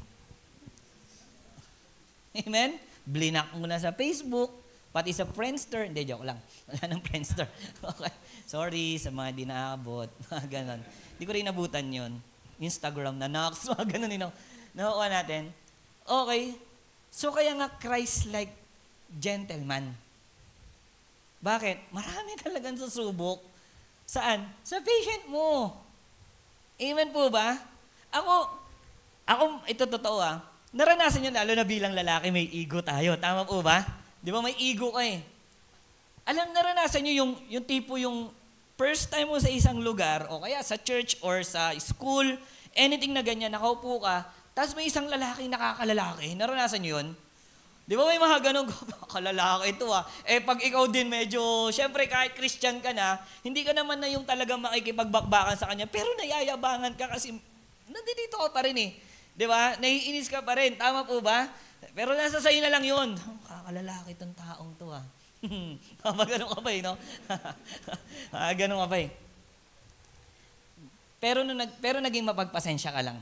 Amen? Blinak mo na sa Facebook, pati sa Friendster. Hindi, joke lang. Wala nang Friendster. Okay. Sorry sa mga di naabot. Ganon. Hindi ko rin nabutan yun. Instagram na Nox. Ganon yun. Nakuha natin. Okay. So kaya nga Christ-like gentleman. Bakit? Marami talagang susubok. Saan? Sa patient mo. Amen po ba? Ako, ito totoo naranasan nyo lalo na bilang lalaki, may ego tayo. Tama po ba? Di ba may ego ka eh? Naranasan nyo yung tipo yung first time mo sa isang lugar, o kaya sa church or sa school, anything na ganyan, nakaupo ka, tapos may isang lalaki nakakalalaki. Naranasan nyo yun? Di ba may mga ganun, kalalaki ito Eh pag ikaw din medyo, syempre kahit Christian ka na, hindi ka naman na yung talagang makikipagbakbakan sa kanya, pero nayayabangan ka kasi nandito ka pa rin eh. Di ba? Naiinis ka pa rin. Tama po ba? Pero nasa sa'yo na lang yun. Kakalalaki itong taong to Ganun ka pa eh, no? Ganun ka pa eh. Pero naging mapagpasensya ka lang.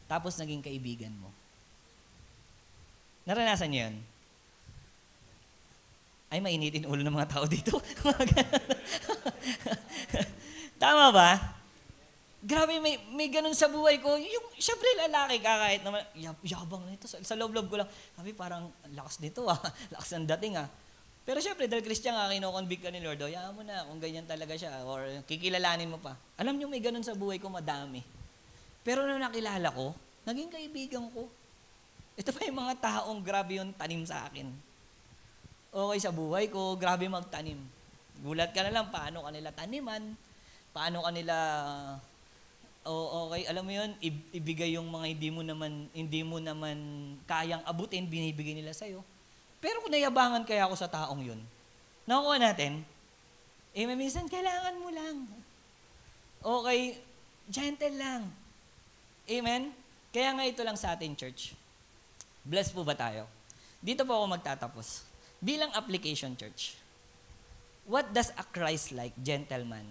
Tapos naging kaibigan mo. Naranasan niyo yun? Ay, mainitin ulo ng mga tao dito. Tama ba? Grabe, may ganun sa buhay ko. Yung, syempre, lalaki ka kahit naman, yabang na ito. Sa loob-loob ko lang, sabi, parang lakas nito lakas ng dating Pero syempre, dahil Christian kino-convict ka ni Lord, hayaan mo na kung ganyan talaga siya, or kikilalanin mo pa. Alam niyo, may ganun sa buhay ko, madami. Pero nung nakilala ko, naging kaibigan ko. Ito pa yung mga taong grabe yung tanim sa akin. Okay, sa buhay ko, grabe magtanim. Gulat ka na lang, paano kanila taniman, paano kanila... okay, alam mo yun, ibigay yung mga hindi mo naman kayang abutin, binibigay nila sa'yo. Pero kung nayabangan kaya ako sa taong yun, nakuha natin, minsan kailangan mo lang. Okay, gentle lang. Amen? Kaya nga ito lang sa atin, church. Blessed po ba tayo? Dito po ako magtatapos. Bilang application, church, what does a Christ-like gentleman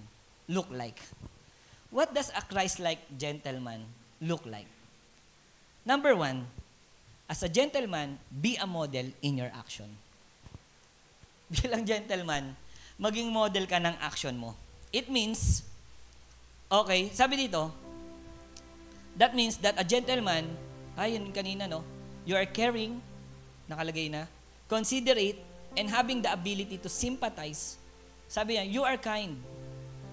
look like? What does a Christ-like gentleman look like? Number 1, as a gentleman, be a model in your action. Bilang gentleman, maging model ka ng action mo. It means, okay, sabi dito, that means that a gentleman, yun kanina, no? You are caring, nakalagay na, considerate, and having the ability to sympathize. Sabi niya, you are kind,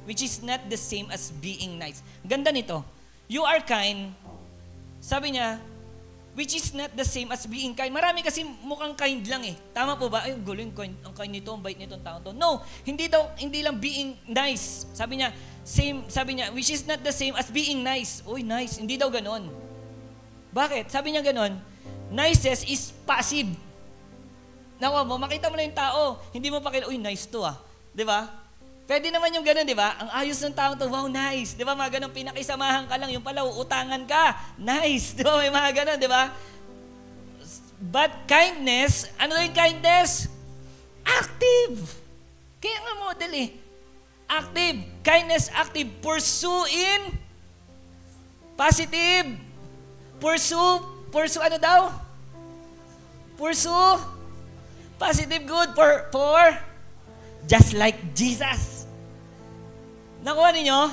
which is not the same as being nice. Ganda nito. you are kind, sabi niya, which is not the same as being kind. Marami kasi mukhang kind lang eh. Tama po ba? Ay, gulo yung kind, ang kind nito, ang bait nito, ang tao to. No, hindi lang being nice. Sabi niya, which is not the same as being nice. Uy, nice. Hindi daw ganon. Bakit? Sabi niya ganon, niceness is passive. Nakuha mo, makita mo na yung tao, hindi mo pakita, uy, nice to ah. Di ba? Pwede naman yung gano'n, di ba? Ang ayos ng tao to, wow, nice. Di ba, mga gano'n, pinakisamahan ka lang, yung pala, uutangan ka. Nice. Di ba, may mga gano'n, di ba? But kindness, ano yung kindness? Active. Kaya nga model eh. Active. Kindness, active. Pursuing. Positive. Pursue ano daw? Pursue. Positive good for just like Jesus. Nakuha ninyo?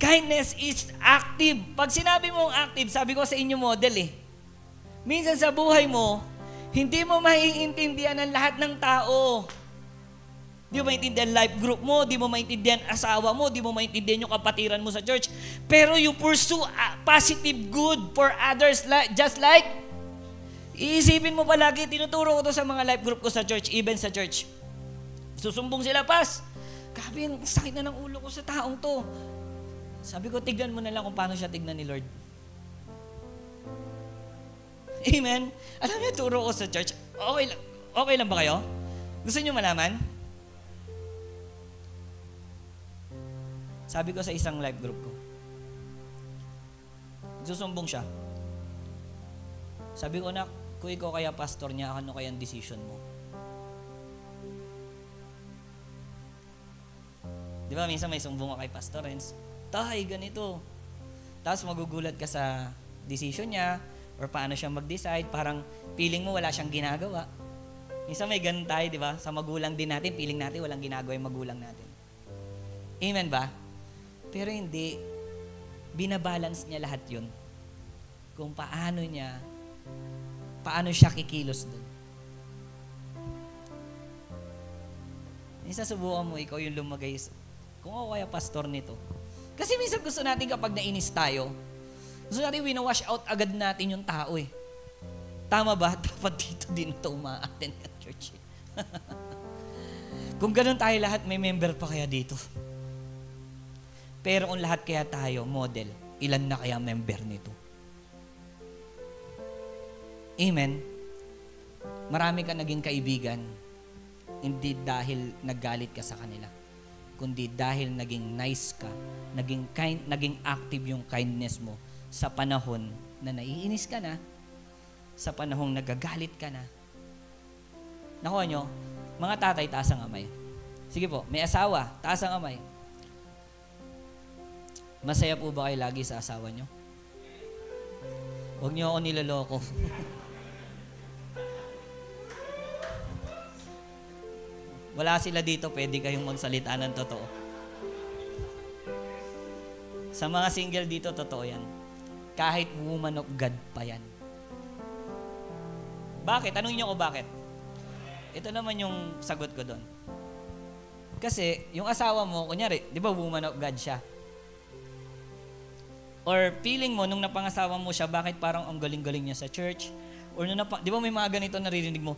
Kindness is active. Pag sinabi mong active, sabi ko sa inyo model eh. Minsan sa buhay mo, hindi mo maiintindihan ang lahat ng tao. Di mo maintindihan life group mo, di mo maintindihan asawa mo, di mo maintindihan yung kapatiran mo sa church. Pero you pursue positive good for others just like iisipin mo palagi, tinuturo ko to sa mga life group ko sa church, even sa church. Susumbong sila, Pas. Grabe, ang sakit na ng ulo ko sa taong to. Sabi ko, tignan mo na lang kung paano siya tignan ni Lord. Amen? Alam niyo, turo ko sa church. Okay lang ba kayo? Gusto niyo malaman? Sabi ko sa isang life group ko, susumbong siya. Sabi ko, kung ikaw kaya pastor niya, ano kaya ang decision mo? Di ba, minsan may sumbong ka kay Pastor Renz, tay, ganito. Tapos magugulat ka sa decision niya, or paano siya mag-decide, parang feeling mo wala siyang ginagawa. Minsan may ganun tayo, di ba? Sa magulang din natin, feeling natin walang ginagawa yung magulang natin. Amen ba? Pero hindi, binabalance niya lahat yun. Kung paano siya kikilos doon. Minsan subukan mo, ikaw yung lumagay. Kung ako kaya pastor nito. Kasi minsan gusto natin kapag nainis tayo, gusto natin wina-wash out agad natin yung tao eh. Tama ba? Dapat dito din ito uma-attend at church. Kung ganun tayo lahat, may member pa kaya dito? Pero kung lahat kaya tayo, model, ilan na kaya member nito? Amen? Marami ka naging kaibigan, hindi dahil naggalit ka sa kanila, kundi dahil naging nice ka, naging kind, naging active yung kindness mo sa panahon na naiinis ka na, sa panahong nagagalit ka na. Nakuha nyo, mga tatay, taas ang kamay. Sige po, may asawa, taas ang kamay. Masaya po ba kayo lagi sa asawa nyo? Huwag nyo ako niloloko. Wala sila dito, pwede kayong magsalita ng totoo. Sa mga single dito, totoo yan. Kahit woman of God pa yan. Bakit? Tanungin niyo ko bakit? Ito naman yung sagot ko doon. Kasi, yung asawa mo, kunyari, di ba woman of God siya? Or feeling mo, nung napangasawa mo siya, bakit parang ang galing-galing niya sa church? Or di ba may mga ganito naririnig mo,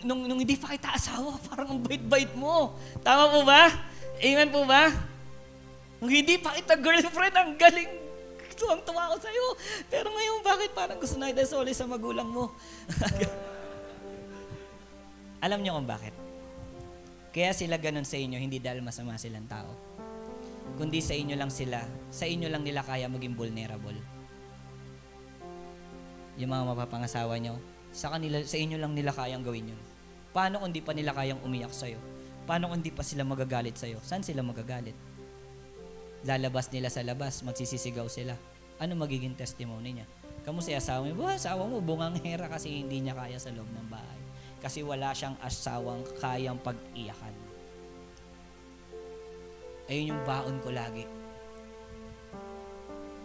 nung hindi pa kita asawa, parang ang bait-bait mo. Tama po ba? Amen po ba? Nung hindi pa kita girlfriend, ang galing. Tuwang-tuwa ko sa'yo. Pero ngayon, bakit parang gusto na kita soli sa magulang mo? Alam niyo kung bakit? Kaya sila ganun sa inyo, hindi dahil masama silang tao. Kundi sa inyo lang nila kaya maging vulnerable. Yung mga mapapangasawa nyo, sa inyo lang nila kayang gawin yun. Paano kung di pa nila kayang umiyak sa'yo? Paano kung di pa sila magagalit sa'yo? Saan sila magagalit? Lalabas nila sa labas, magsisisigaw sila. Ano magiging testimony niya? Kamusta yung asawa mo? Asawa mo, bunganghera kasi hindi niya kaya sa loob ng bahay. Kasi wala siyang asawang kayang pag-iyakan. Ayun yung baon ko lagi.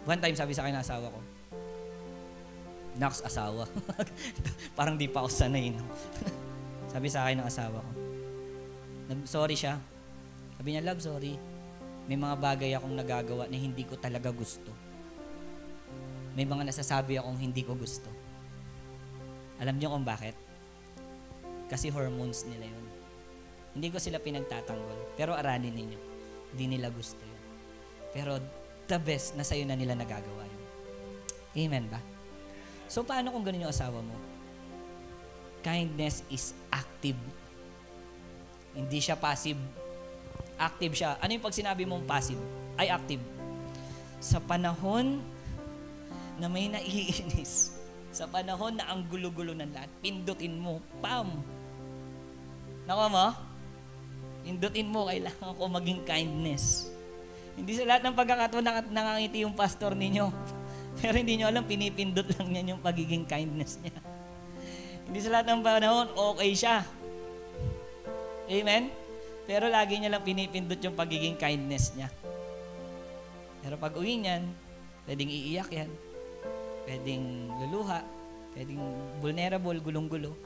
One time sabi sa akin ng asawa ko, Naks, asawa. Parang di pa ako sanay, no? Sabi sa akin ng asawa ko. Sorry siya. Sabi niya, love, sorry. May mga bagay akong nagagawa na hindi ko talaga gusto. May mga nasasabi akong hindi ko gusto. Alam niyo kung bakit? Kasi hormones nila yun. Hindi ko sila pinagtatanggol. Pero aralin ninyo. Hindi nila gusto yun. Pero the best na sa'yo na nila nagagawa yun. Amen ba? So paano kung ganun yung asawa mo? Kindness is active. Hindi siya passive. Active siya. Ano yung pag sinabi mong passive? Ay active. Sa panahon na may naiinis, sa panahon na ang gulo-gulo ng lahat, pindutin mo, pam! Nakuha mo? Pindutin mo, kailangan ko maging kindness. Hindi sa lahat ng pagkakataon nakangiti yung pastor ninyo. Pero hindi nyo alam, pinipindot lang niya yung pagiging kindness niya. Hindi sa lahat ng panahon, okay siya. Amen? Pero lagi niya lang pinipindot yung pagiging kindness niya. Pero pag uwi niyan, pwedeng iiyak yan. Pwedeng luluha. Pwedeng vulnerable, gulong-gulo.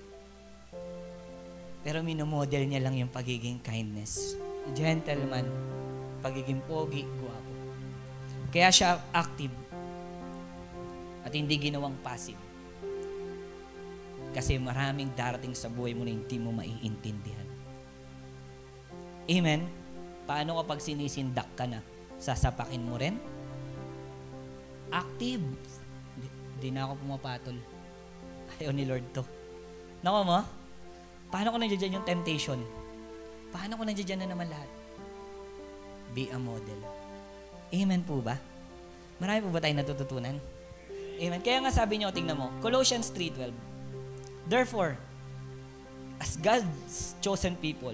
Pero minomodel niya lang yung pagiging kindness. Gentleman. Pagiging pogi, guwapo. Kaya siya active. At hindi ginawang passive. Kasi maraming darating sa buhay mo na hindi mo maiintindihan. Amen? Paano kapag sinisindak ka na? Sasapakin mo rin? Active. Di na ako pumapatol. Ayaw ni Lord to. Nako mo? Paano ko nandiyan yung temptation? Paano ko nandiyan na naman lahat? Be a model. Amen po ba? Marami po ba tayong natututunan? Amen. Kaya nga sabi niyo, tingnan mo, Colossians 3:12. Therefore, as God's chosen people,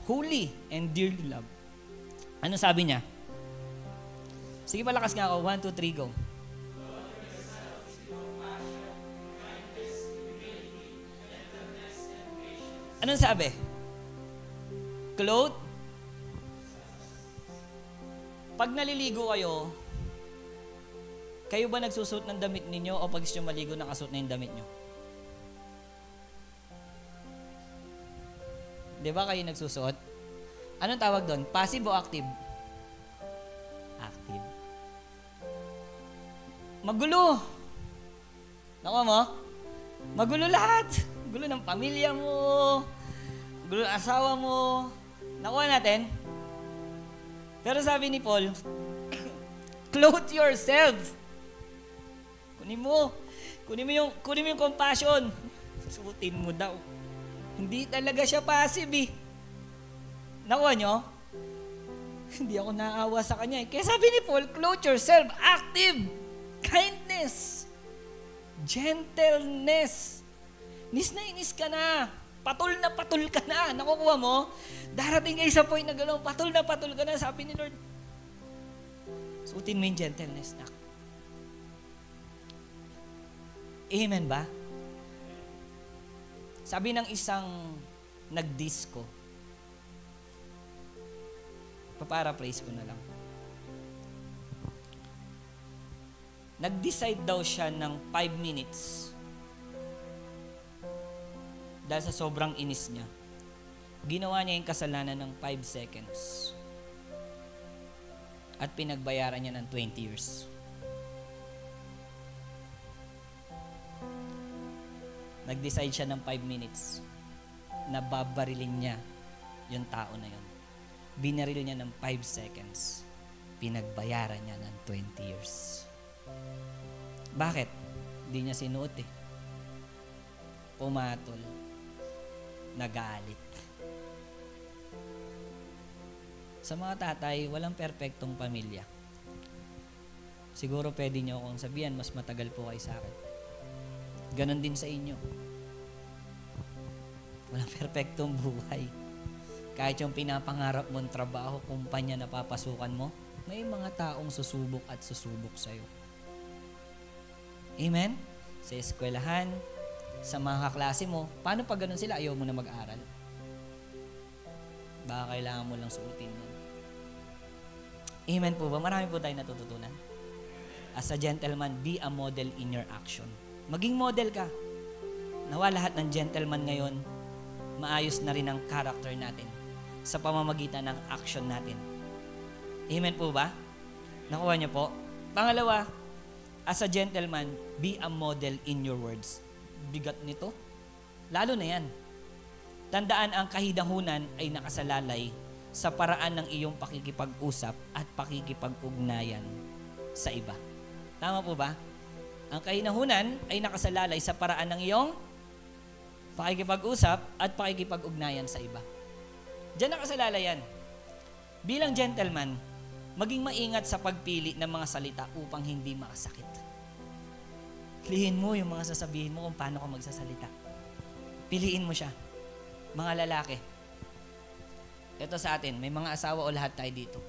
holy and dearly loved. Ano sabi niya? Sige, palakas nga ako. 1, 2, 3, go. Anong sabi? Clothed? Pag naliligo kayo, kayo ba nagsusuot ng damit ninyo o pag siya maligo, nakasuot na yung damit nyo? Di ba kayo nagsusuot? Anong tawag doon? Passive o active? Active. Magulo. Nakuha mo? Magulo lahat. Gulo ng pamilya mo. Gulo ng asawa mo. Nakuha natin? Pero sabi ni Paul, clothe yourself. Kunin mo yung compassion. Suotin mo daw. Hindi talaga siya passive eh. Nakuha nyo? Hindi ako naawa sa kanya eh. Kaya sabi ni Paul, clothe yourself. Active. Kindness. Gentleness. Inis na inis ka na. Patul na patul ka na. Nakukuha mo? Darating kayo sa point na gano'n, patul na patul ka na. Sabi ni Lord, suotin mo yung gentleness na. Amen ba? Sabi ng isang nag-disco, paparaphrase ko na lang. Nag-decide daw siya ng 5 minutes dahil sa sobrang inis niya. Ginawa niya yung kasalanan ng 5 seconds. At pinagbayaran niya ng 20 years. Nag-decide siya ng 5 minutes na babarilin niya yung tao na yun. Binaril niya ng 5 seconds. Pinagbayaran niya ng 20 years. Bakit? Hindi niya sinuot eh. Pumatol. Nagalit. Sa mga tatay, walang perpektong pamilya. Siguro pwede niyo akong sabihan, mas matagal po kayo sa akin. Ganon din sa inyo. Walang perpektong buhay. Kahit yung pinapangarap mong trabaho, kumpanya na papasukan mo, may mga taong susubok at susubok sa'yo. Amen? Sa eskwelahan, sa mga kaklase mo, paano pag ganun sila, ayaw mo na mag-aral? Baka kailangan mo lang suotin yan. Amen po ba? Marami po tayong natututunan. As a gentleman, be a model in your action. Maging model ka. Nawa lahat ng gentleman ngayon, maayos na rin ang character natin sa pamamagitan ng action natin. Amen po ba? Nakuha niyo po? Pangalawa, as a gentleman, be a model in your words. Bigat nito. Lalo na yan. Tandaan ang kahidahunan ay nakasalalay sa paraan ng iyong pakikipag-usap at pakikipag-ugnayan sa iba. Tama po ba? Ang kahidahunan ay nakasalalay sa paraan ng iyong pakikipag-usap at pakikipag-ugnayan sa iba. Diyan nakasalalay yan. Bilang gentleman, maging maingat sa pagpili ng mga salita upang hindi makasakit. Piliin mo yung mga sasabihin mo kung paano ka magsasalita. Piliin mo siya. Mga lalaki, ito sa atin, may mga asawa o lahat tayo dito.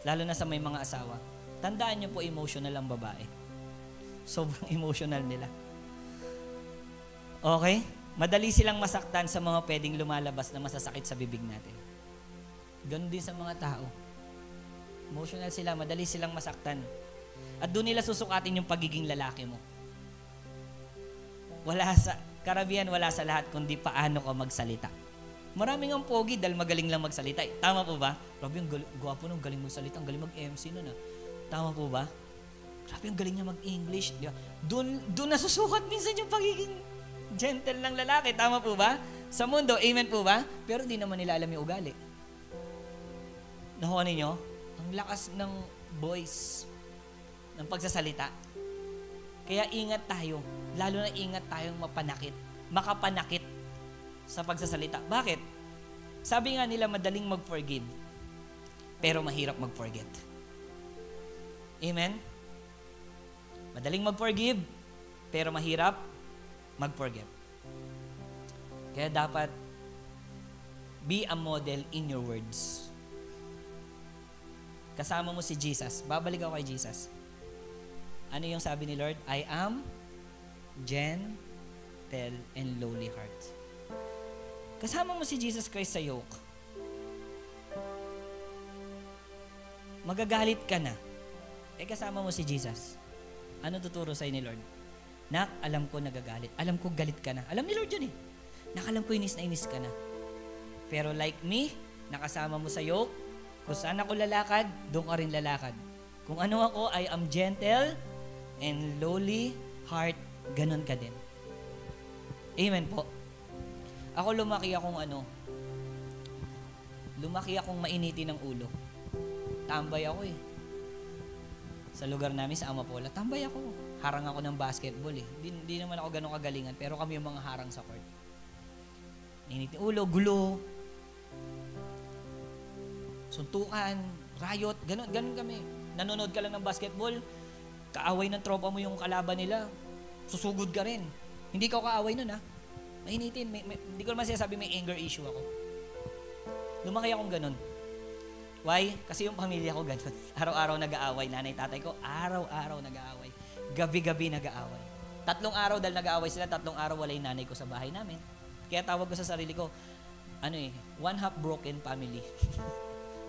Lalo na sa may mga asawa. Tandaan niyo po, emotional ang babae. Sobrang emotional nila. Okay? Madali silang masaktan sa mga pwedeng lumalabas na masasakit sa bibig natin. Ganon din sa mga tao. Emotional sila, madali silang masaktan. At doon nila susukatin yung pagiging lalaki mo. Karabihan wala sa lahat kundi paano ka magsalita. Maraming ang pogi dahil magaling lang magsalita. Tama po ba? Grabe, ang gwapo nung galing magsalita, ang galing mag-MC nun. Tama po ba? Grabe, ang galing niya mag-English. Doon nasusukat minsan yung pagiging gentle ng lalaki. Tama po ba? Sa mundo, amen po ba? Pero di naman nila alam yung ugali. Nakuha ninyo? Ang lakas ng voice, ng pagsasalita. Kaya ingat tayo. Lalo na ingat tayong makapanakit sa pagsasalita. Bakit? Sabi nga nila madaling mag-forgive, pero mahirap mag-forget. Amen? Madaling mag-forgive, pero mahirap mag-forget. Kaya dapat be a model in your words. Kasama mo si Jesus. Babalik ako kay Jesus. Ano yung sabi ni Lord? I am gentle and lowly heart. Kasama mo si Jesus Christ sa yoke. Magagalit ka na. Kasama mo si Jesus. Ano tuturo sa'yo ni Lord? Nak, alam ko nagagalit. Alam ko galit ka na. Alam ni Lord yun eh. Nak, alam ko inis na inis ka na. Pero like me, nakasama mo sa yoke, kung saan ako lalakad, doon ka rin lalakad. Kung ano ako, I am gentle and lowly heart, ganun ka din. Amen po. Ako lumaki akong mainitin ng ulo. Tambay ako eh. Sa lugar namin sa Amapola, tambay ako. Harang ako ng basketball eh. Hindi naman ako ganun kagalingan, pero kami yung mga harang sa court. Mainitin ulo, gulo, suntukan, riot, ganun kami. Nanonood ka lang ng basketball, kaaway ng tropa mo yung kalaban nila, susugod ka rin. Hindi ka kaaway nun ha. Mainitin. Hindi ko naman sinasabi may anger issue ako. Lumaki akong ganun. Why? Kasi yung pamilya ko ganun. Araw-araw nag-aaway. Nanay, tatay ko, araw-araw nag-aaway. Gabi-gabi nag-aaway. 3 araw dahil nag-aaway sila, 3 araw wala yung nanay ko sa bahay namin. Kaya tawag ko sa sarili ko, one half broken family.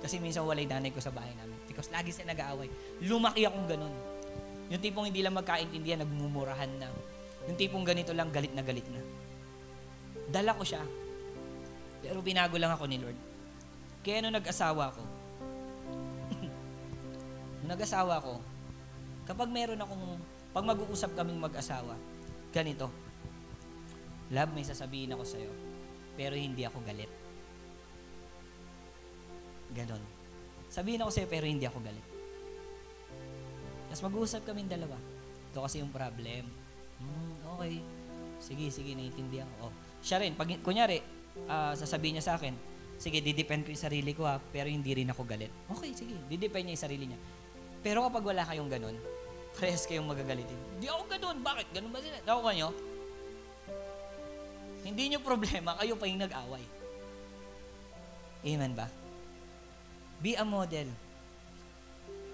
Kasi minsan wala yung nanay ko sa bahay namin. Because lagi sila nag-aaway. Lumaki akong ganun. Yung tipong hindi lang magkaintindihan, nagmumurahan na. Yung tipong ganito lang, galit na galit na. Dala ko siya. Pero binago lang ako ni Lord. Kaya nung nag-asawa ko, kapag pag mag-uusap kaming mag-asawa, ganito, love, may sasabihin ako sa'yo, pero hindi ako galit. Ganon. Sabihin ako sa'yo, pero hindi ako galit. Tapos mag-uusap kaming dalawa. Ito kasi yung problem. Okay. Sige, naiintindihan ko. Siya rin, kunyari, sasabihin niya sa akin, sige, didepend ko yung sarili ko pero hindi rin ako galit. Okay, sige, didepend niya yung sarili niya. Pero kapag wala kayong ganon, parehas kayong magagalitin. Di ako ganon, bakit? Ganon ba sila? Nakuha nyo? Hindi nyo problema, kayo pa yung nag-away. Amen ba? Be a model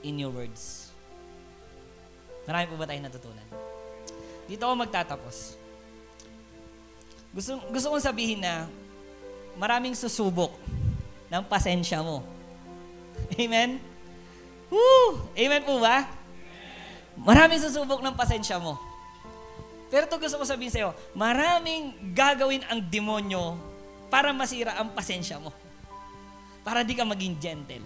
in your words. Marami po ba tayong natutunan? Dito ako magtatapos. Gusto kong sabihin na maraming susubok ng pasensya mo. Amen? Woo! Amen po ba? Maraming susubok ng pasensya mo. Pero ito gusto ko sabihin sa'yo, maraming gagawin ang demonyo para masira ang pasensya mo. Para di ka maging gentle.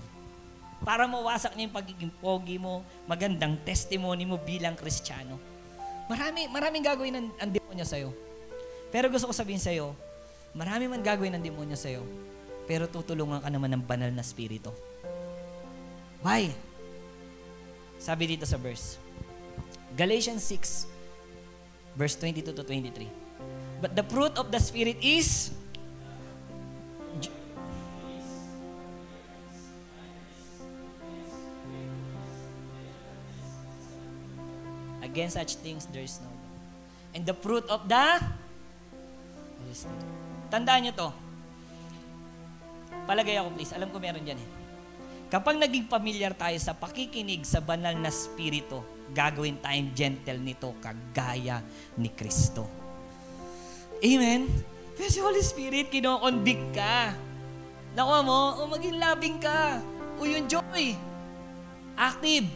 para mawasak niya yung pagiging pogi mo, magandang testimony mo bilang Kristiyano. Maraming gagawin ang demonyo sa'yo. Pero gusto ko sabihin sa'yo, marami man gagawin ng demonyo sa'yo, pero tutulungan ka naman ng banal na spirito. Why? Sabi dito sa verse. Galatians 6, verse 22 to 23. But the fruit of the Spirit is against such things there is no law. And the fruit of the Holy Spirit. Tandaan nyo to. Palagay ako please. Alam ko meron dyan eh. Kapag naging familiar tayo sa pakikinig sa banal na spirito, gagawin tayong gentle nito kagaya ni Kristo. Amen? Pero si Holy Spirit, kinokonvict ka. Nakuha mo, maging loving ka. Yung joy. Active.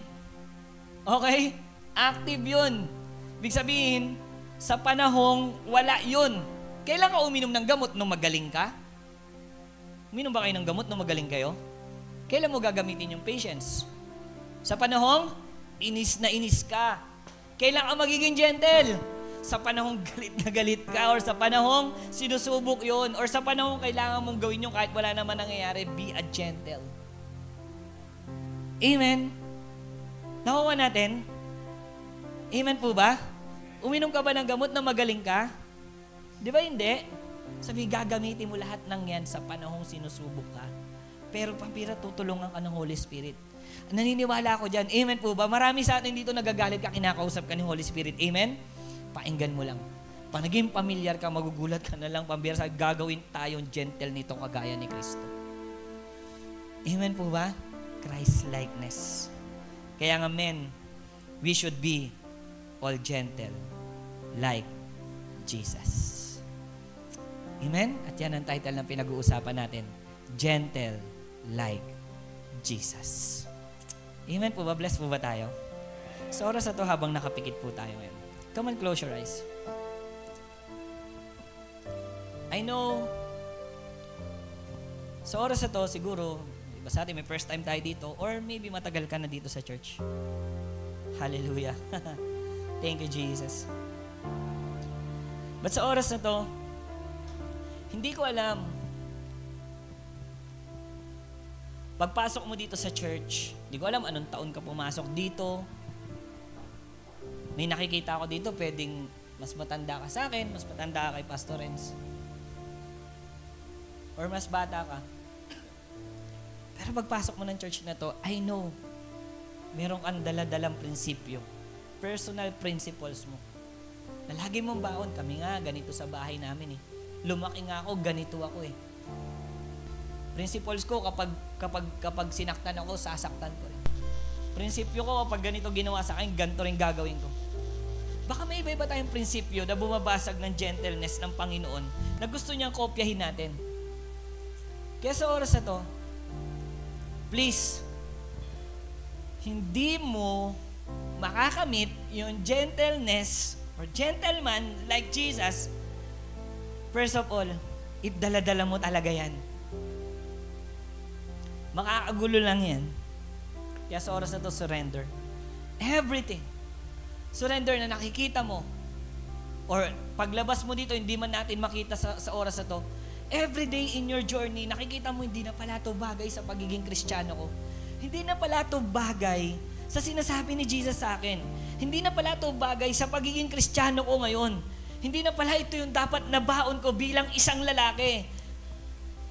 Okay? Active yun. Ibig sabihin, sa panahong wala yun. Kailan ka uminom ng gamot nung magaling ka? Uminom ba kayo ng gamot nung magaling kayo? Kailan mo gagamitin yung patience? Sa panahong inis na inis ka. Kailan ka magiging gentle? Sa panahong galit na galit ka, or sa panahong sinusubok yun, or sa panahong kailangan mong gawin yung kahit wala naman nangyayari, be a gentle. Amen? Nakuha natin? Amen po ba? Uminom ka ba ng gamot na magaling ka? Di ba hindi? Sabi, gagamitin mo lahat ng yan sa panahong sinusubok ka. Pero pampira, tutulungan ka ng Holy Spirit. Naniniwala ako dyan. Amen po ba? Marami sa atin dito nagagalit ka, kinakausap ka ni Holy Spirit. Amen? Painggan mo lang. Pag naging pamilyar ka, magugulat ka na lang. Pambira, sa gagawin tayong gentle nito kagaya ni Kristo. Amen po ba? Christ-likeness. Kaya nga men, we should be all gentle like Jesus. Amen? At yan ang title ng pinag-uusapan natin. Gentle like Jesus. Amen po ba? Bless po ba tayo? Sa oras na to habang nakapikit po tayo ngayon. Come on, close your eyes. I know, sa oras na to, siguro, iba sa atin, may first time tayo dito, or maybe matagal ka na dito sa church. Hallelujah. Thank you, Jesus. But sa oras na to, hindi ko alam, pagpasok mo dito sa church, hindi ko alam anong taon ka pumasok dito. May nakikita ako dito, pwedeng mas matanda ka sa akin, mas matanda ka kay Pastor Renz. Or mas bata ka. Pero pagpasok mo ng church na to, I know, meron kang dala-dalang prinsipyo. Personal principles mo. Na lagi mong baon, kami nga, ganito sa bahay namin eh. Lumaki nga ako, ganito ako eh. Principles ko, kapag sinaktan ako, sasaktan ko rin. Prinsipyo ko, kapag ganito ginawa sa akin, ganito rin gagawin ko. Baka may iba-iba tayong prinsipyo na bumabasag ng gentleness ng Panginoon na gusto niyang kopyahin natin. Kaya sa oras na to, please, hindi mo makakamit yung gentleness or gentleman like Jesus. First of all, idala-dala mo talaga yan. Makakagulo lang yan. Kaya sa oras na to, surrender. Everything. Surrender na nakikita mo. Or paglabas mo dito, hindi man natin makita sa oras na to. Every day in your journey, nakikita mo, hindi na pala ito bagay sa pagiging Kristiyano ko. Hindi na pala ito bagay sa sinasabi ni Jesus sa akin. Hindi na pala ito bagay sa pagiging Kristiyano ko ngayon. Hindi na pala ito yung dapat na baon ko bilang isang lalaki.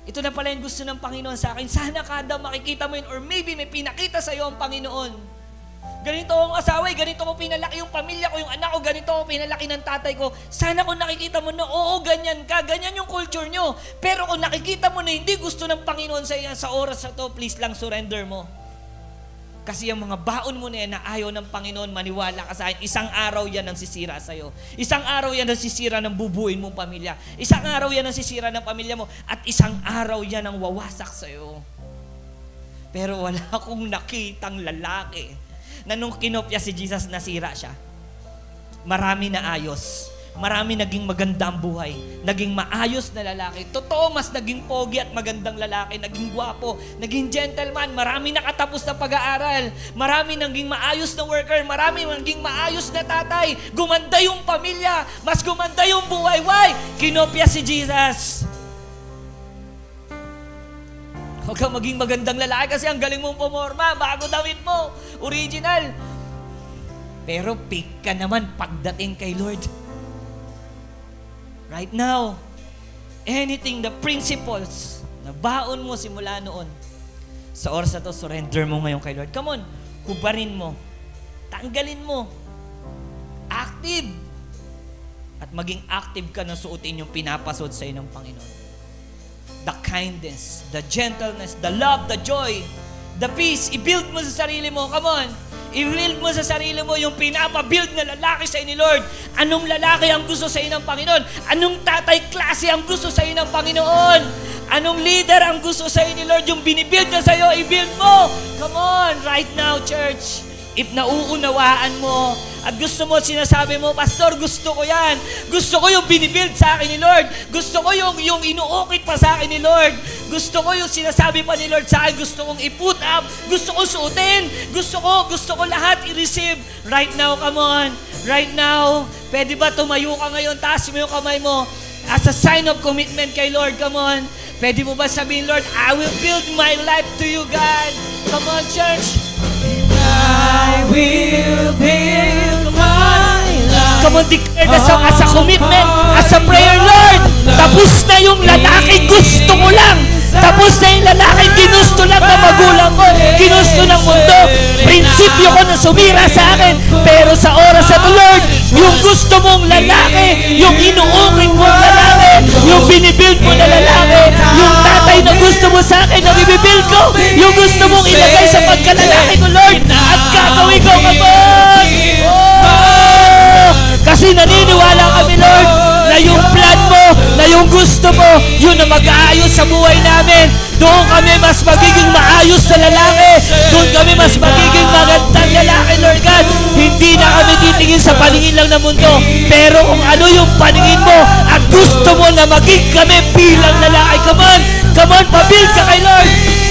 Ito na pala yung gusto ng Panginoon sa akin. Sana kada makikita mo yun, or maybe may pinakita sa iyo ang Panginoon. Ganito akong asawa, ganito ko pinalaki yung pamilya ko, yung anak ko, ganito ko pinalaki ng tatay ko. Sana kung nakikita mo na, oo, ganyan ka, ganyan yung culture nyo. Pero kung nakikita mo na hindi gusto ng Panginoon sa iyo, sa oras na to, please lang surrender mo. Kasi yung mga baon mo na yan na ayaw ng Panginoon, maniwala ka sa akin, isang araw yan ang sisira sa'yo. Isang araw yan ang sisira ng bubuin mong pamilya. Isang araw yan ang sisira ng pamilya mo. At isang araw yan ang wawasak sa'yo. Pero wala akong nakitang lalaki na nung kinopya si Jesus, nasira siya. Marami na ayos. marami naging maganda ang buhay. Naging maayos na lalaki. Totoo, mas naging pogi at magandang lalaki. Naging gwapo, naging gentleman. Marami nakatapos na pag-aaral. Marami naging maayos na worker. Marami naging maayos na tatay. Gumanda yung pamilya. Mas gumanda yung buhay. Why? Kinopya si Jesus. Huwag kang maging magandang lalaki kasi ang galing mong pumorma. Bago damit mo. Original. Pero pick ka naman pagdating kay Lord. Right now, anything, the principles na baon mo simula noon, sa oras na to, surrender mo ngayon kay Lord. Come on, hubarin mo. Tanggalin mo. Active. At maging active ka na suotin yung pinapasod sa iyo ng Panginoon. The kindness, the gentleness, the love, the joy, the peace. I-build mo sa sarili mo. Come on. I-build mo sa sarili mo yung pinapa-build na lalaki sa iyo ni Lord. Anong lalaki ang gusto sa iyo ng Panginoon? Anong tatay klase ang gusto sa iyo ng Panginoon? Anong leader ang gusto sa iyo ni Lord? Yung binibuild na sa iyo, i-build mo. Come on, right now, church. If nauunawaan mo at gusto mo, sinasabi mo, Pastor, gusto ko yan. Gusto ko yung binibuild sa akin ni Lord. Gusto ko yung inuukit pa sa akin ni Lord. Gusto ko yung sinasabi pa ni Lord sa akin. Gusto kong i-put up. Gusto ko suotin. Gusto ko lahat i-receive. Right now, come on. Right now, pwede ba tumayo ka ngayon? Taas mo yung kamay mo. As a sign of commitment kay Lord, come on. Pwede mo ba sabihin, Lord, I will build my life to you, God. Come on, church. I will build my life. Come on, declare the song as a commitment, as a prayer, Lord. Tapos na yung lalaki, gusto ko lang. Tapos na yung lalaki, ginusto lang ng magulang ko. Ginusto ng mundo. Prinsipyo ko na sumira sa akin. Pero sa oras na to, Lord, yung gusto mong lalaki, yung inuukit mong lalaki, yung binibuild mo na lalaki, yung tatay na gusto mo sa akin na bibibuild ko, yung gusto mong ilagay sa pagkalalaki ko, Lord, at gagawin ko kapag. Oh! Kasi naniniwala kami, Lord, na yung plan mo, na yung gusto mo, yun na mag-aayos sa buhay namin. Doon kami mas magiging maayos na lalaki. Doon kami mas magiging magandang lalaki, Lord God. Hindi na kami titingin sa paningin lang ng mundo. Pero kung ano yung paningin mo at gusto mo na maging kami bilang lalaki. Come on, pabuild ka kay Lord.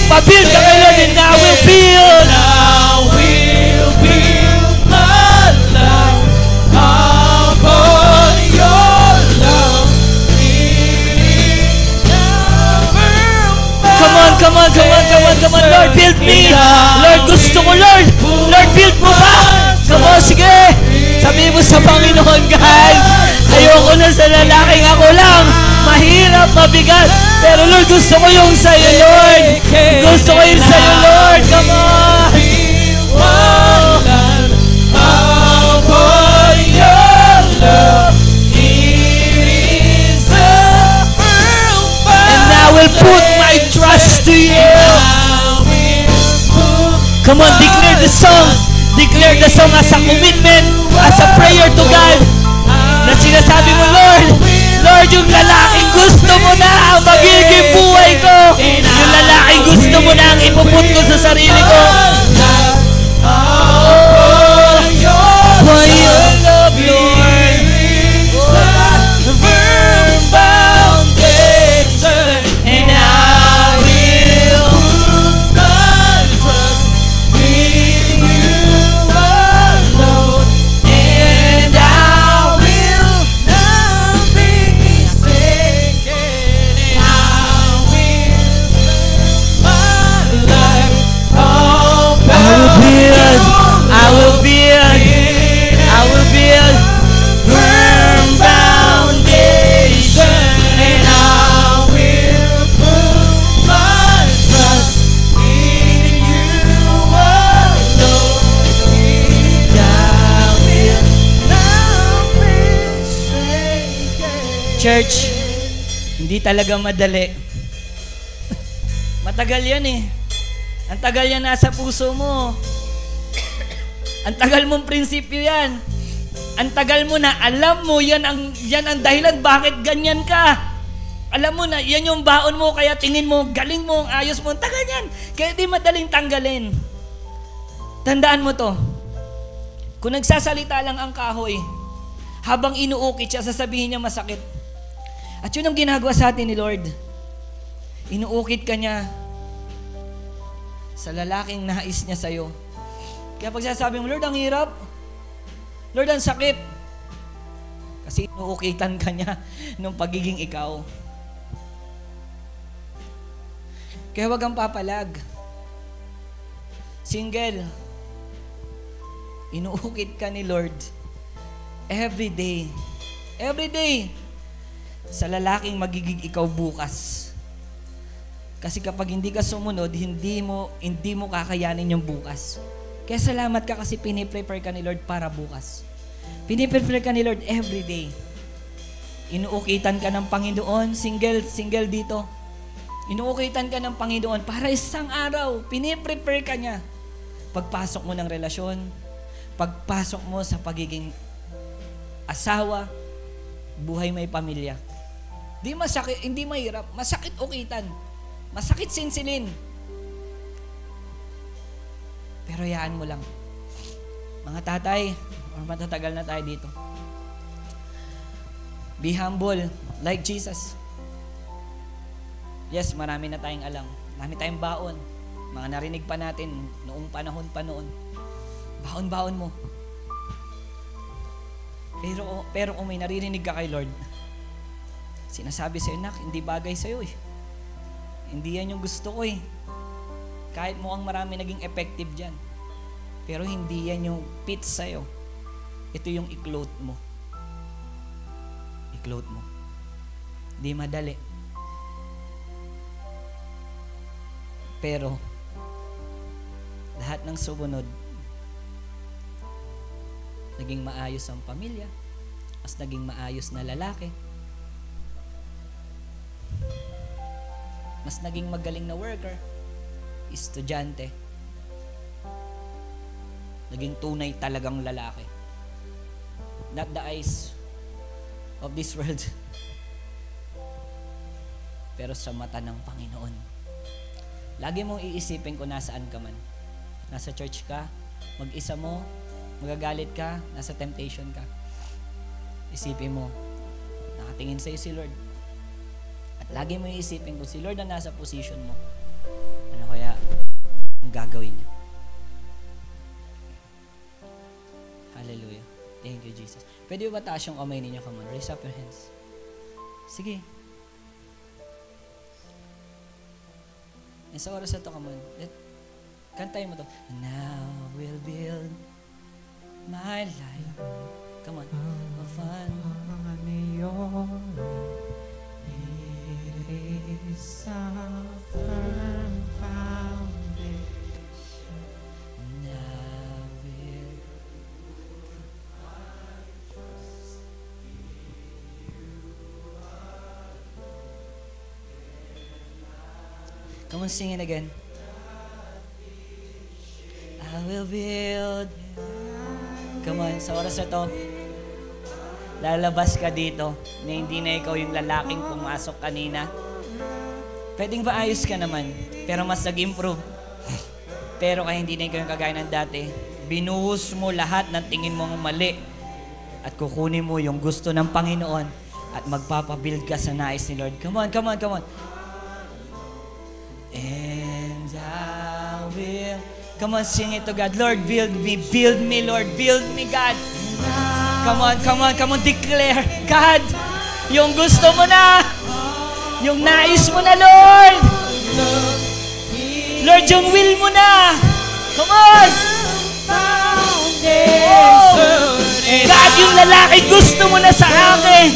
Pabuild ka kay Lord and now we'll build. I will build my life upon your love. Come on, Lord, build me. Lord, gusto ko, Lord. Lord, build mo ba? Come on, sige. Sabihin mo sa Panginoon, God, ayoko na sa lalaking ako lang. Mahirap, mabigat. Pero Lord, gusto ko yung sa'yo, Lord. Gusto ko yung sa'yo, Lord. Come on. Upon your love, it is a firm And I will put my trust to you. Come on, declare the song. Declare the song as a commitment, as a prayer to God. Na sinasabi mo, Lord, yung lalaking gusto mo na ang magiging buhay ko. Yung lalaking gusto mo na ang ipuput ko sa sarili ko. For your love, Lord. firm foundation, And I will. put my trust in you alone, and I will not be mistaken. I will live my life I will build firm foundation. and I will put my trust in you alone, and I will not be shaken. Church, hindi talaga madali. Matagal yan eh. Ang tagal yan nasa puso mo. Ang tagal mong prinsipyo yan. Ang tagal mo na alam mo yan ang dahilan bakit ganyan ka. Alam mo na yan yung baon mo kaya tingin mo galing mo, ayos mo. Ang tagal yan. Kaya di madaling tanggalin. Tandaan mo to. Kung nagsasalita lang ang kahoy, Habang inuukit siya, sasabihin niya masakit. At yun ang ginagawa sa atin ni Lord. Inuukit ka niya sa lalaking nais niya sa'yo. Kaya pag sasabi mo, Lord, ang hirap. Lord, ang sakit. Kasi inuukitan ka niya ng pagiging ikaw. Kaya wag kang papalag. Single, inuukit ka ni Lord every day. Every day. Sa lalaking magiging ikaw bukas. Kasi kapag hindi ka sumunod, hindi mo kakayanin yung bukas. Kaya salamat ka kasi piniprepare ka ni Lord para bukas. Piniprepare ka ni Lord every day. Inuukitan ka ng Panginoon, single dito. Inuukitan ka ng Panginoon para isang araw, piniprepare ka niya. Pagpasok mo ng relasyon, pagpasok mo sa pagiging asawa, buhay may pamilya. Di masakit, hindi mahirap. Masakit ukitan. Masakit sinsilin. Pero yaan mo lang. Mga tatay, matatagal na tayo dito. Be humble like Jesus. Yes, marami na tayong alam. Marami tayong baon. Mga narinig pa natin noong panahon pa noon. Baon-baon mo. Pero kung may naririnig ka kay Lord, sinasabi sa'yo, nak, hindi bagay sa'yo eh. Hindi yan yung gusto ko eh. Kahit mukhang marami naging effective dyan. Pero hindi yan yung fit sa'yo. Ito yung i-clothe mo. I-clothe mo. Hindi madali. Pero, lahat ng sumunod, naging maayos ang pamilya, mas naging maayos na lalaki, mas naging magaling na worker, estudyante, naging tunay talagang lalaki. Not the eyes of this world, pero sa mata ng Panginoon. Lagi mong iisipin kung nasaan ka man. Nasa church ka, mag-isa mo, magagalit ka, nasa temptation ka. Isipin mo, nakatingin sa'yo si Lord. At lagi mo iisipin kung si Lord na nasa position mo, ano kaya ang gagawin niya? Hallelujah. Thank you, Jesus. Pwede ba taas yung kamay ninyo? Come on, raise up your hands. Sige. Sa oras na ito, come on. Kantayin mo to. Now we'll build my life. Come on. It is a firm foundation. Now we'll come on, sing it again. I will build. Come on, sa oras na to, lalabas ka dito na hindi na ikaw yung lalaking pumasok kanina. Pwedeng ba ayos ka naman, pero mas nag-improve. Pero kaya hindi na ikaw yung kagaya ng dati, binuhos mo lahat ng tingin mong mali at kukunin mo yung gusto ng Panginoon at magpapabuild ka sa nais ni Lord. Come on, come on, come on. And I will. Come on, sing it to God. Lord, build me, Lord, build me, God. Come on, come on, come on, declare, God, yung gusto mo na, yung nais mo na, Lord. Lord, yung will mo na. Come on. Oh. God, yung lalaki gusto mo na sa akin.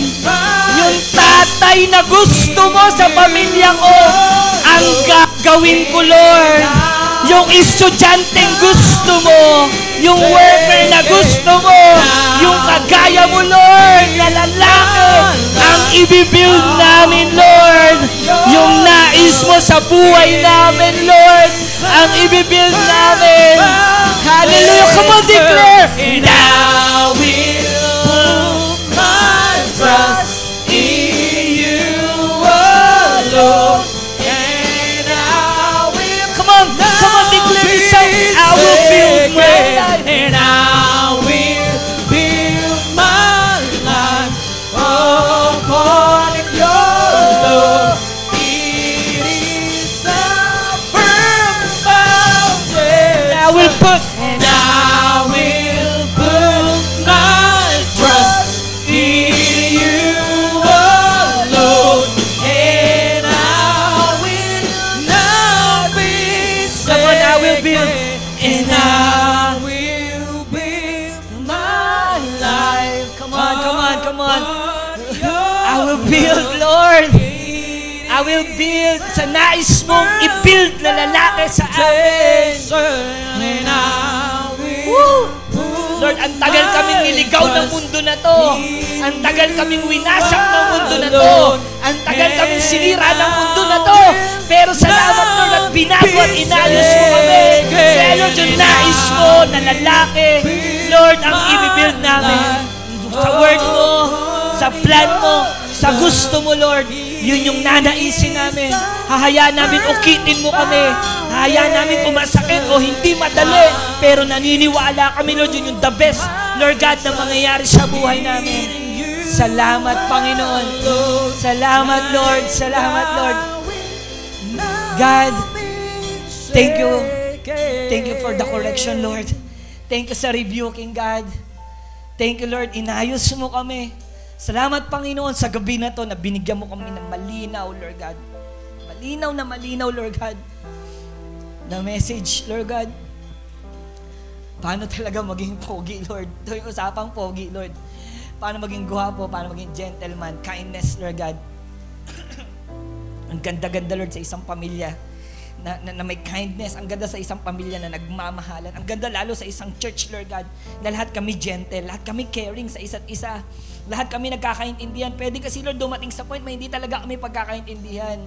Yung tatay na gusto mo sa pamilya ko, ang gagawin ko, Lord. Yung estudyanteng gusto mo, yung worker na gusto mo, yung kagaya mo, Lord, na lalaki, ang ibibuild namin, Lord. Yung nais mo sa buhay namin, Lord, ang ibibuild namin. Hallelujah! Come on, declare! And I will put my trust in you alone. I will build my life. And I will build my Panginoon. I will build, Lord. I will build sa nais mong i-build na lalaki sa amin. Woo! Lord, ang tagal kaming niligaw ng mundo na to. Ang tagal kaming winasak ng mundo na to. Ang tagal kaming sinira ng mundo na to. Pero salamat, Lord, at binago at inayos mo kami. Kaya, Lord, yung nais mo na lalaki, Lord, ang i-build namin. Sa word mo, sa plan mo, sa gusto mo, Lord, yun yung nanaisin namin. Hahayaan namin ukitin mo kami. Hahayaan namin kung masakit o hindi madali. Pero naniniwala kami, Lord, yun yung the best, Lord God, na mangyayari sa buhay namin. Salamat, Panginoon. Salamat, Lord. Salamat, Lord. God, thank you. Thank you for the correction, Lord. Thank you sa rebuking, God. Thank you, Lord. Inayos mo kami. Salamat, Panginoon, sa gabi na to na binigyan mo kami ng malinaw, Lord God. Malinaw, Lord God. Na message, Lord God. Paano talaga maging pogi, Lord? Ito yung usapang pogi, Lord. Paano maging guwapo, paano maging gentleman, kindness, Lord God. Ang ganda-ganda, Lord, sa isang pamilya na may kindness. Ang ganda sa isang pamilya na nagmamahalan. Ang ganda lalo sa isang church, Lord God, na lahat kami gentle, lahat kami caring sa isa't isa. Lahat kami nagkakaintindihan. Pwede kasi, Lord, dumating sa point na hindi talaga kami pagkakaintindihan.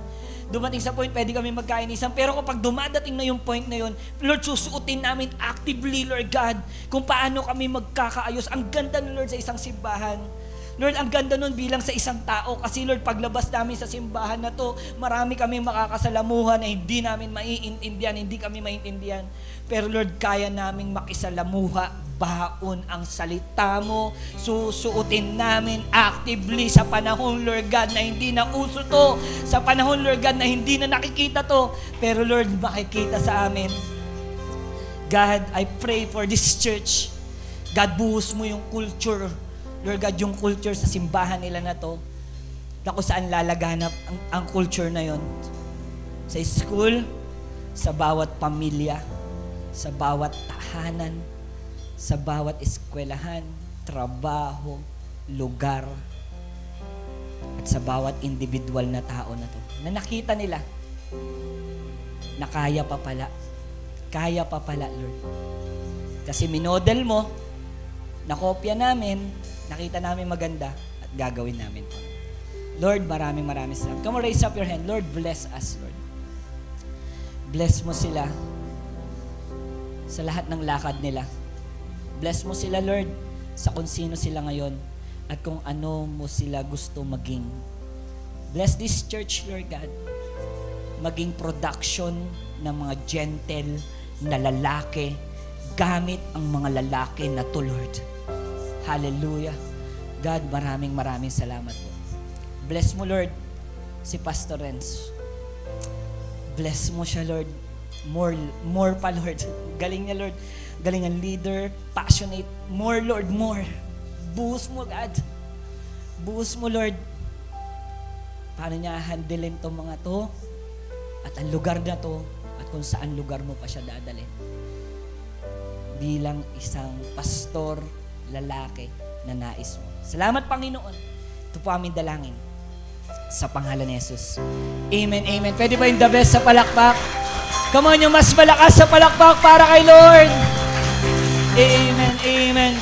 Dumating sa point, pwede kami magkainisan. Pero kapag dumadating na yung point na yun, Lord, susuotin namin actively, Lord God, kung paano kami magkakaayos. Ang ganda nun, Lord, sa isang simbahan. Lord, ang ganda nun bilang sa isang tao. Kasi, Lord, paglabas namin sa simbahan na to, marami kami makakasalamuhan na hindi namin maiintindihan, hindi kami maiintindihan. Pero, Lord, kaya naming makisalamuha. Baon ang salita mo, susuotin namin actively sa panahon, Lord God, na hindi na uso to, sa panahon, Lord God, na hindi na nakikita to, pero Lord, makikita sa amin. God, I pray for this church. God, buhos mo yung culture, Lord God, yung culture sa simbahan nila na to, na kung saan lalaganap ang culture na yon. Sa school, sa bawat pamilya, sa bawat tahanan, sa bawat eskwelahan, trabaho, lugar, at sa bawat individual na tao na to, na nakita nila na kaya pa pala, Lord. Kasi minodel mo, nakopya namin, nakita namin maganda, at gagawin namin. Lord, maraming salamat. Come on, raise up your hand. Lord, bless us, Lord. Bless mo sila sa lahat ng lakad nila. Bless mo sila, Lord, sa kung sino sila ngayon at kung ano mo sila gusto maging. Bless this church, Lord God. Maging production ng mga gentle na lalaki gamit ang mga lalaki na to, Lord. Hallelujah. God, maraming salamat po. Bless mo, Lord, si Pastor Renz. Bless mo siya, Lord. More pa, Lord. Galing niya, Lord. Galing ang leader, passionate. More, Lord, more. Buhos mo, God. Buhos mo, Lord. Paano niya handlein itong mga to? At ang lugar na to, at kung saan lugar mo pa siya dadalhin. Bilang isang pastor, lalaki, na nais mo. Salamat, Panginoon. Ito po aming dalangin. Sa pangalan ni Jesus. Amen, amen. Pwede ba yung the best sa palakpak? Come on, yung mas malakas sa palakpak para kay Lord. Amen, amen.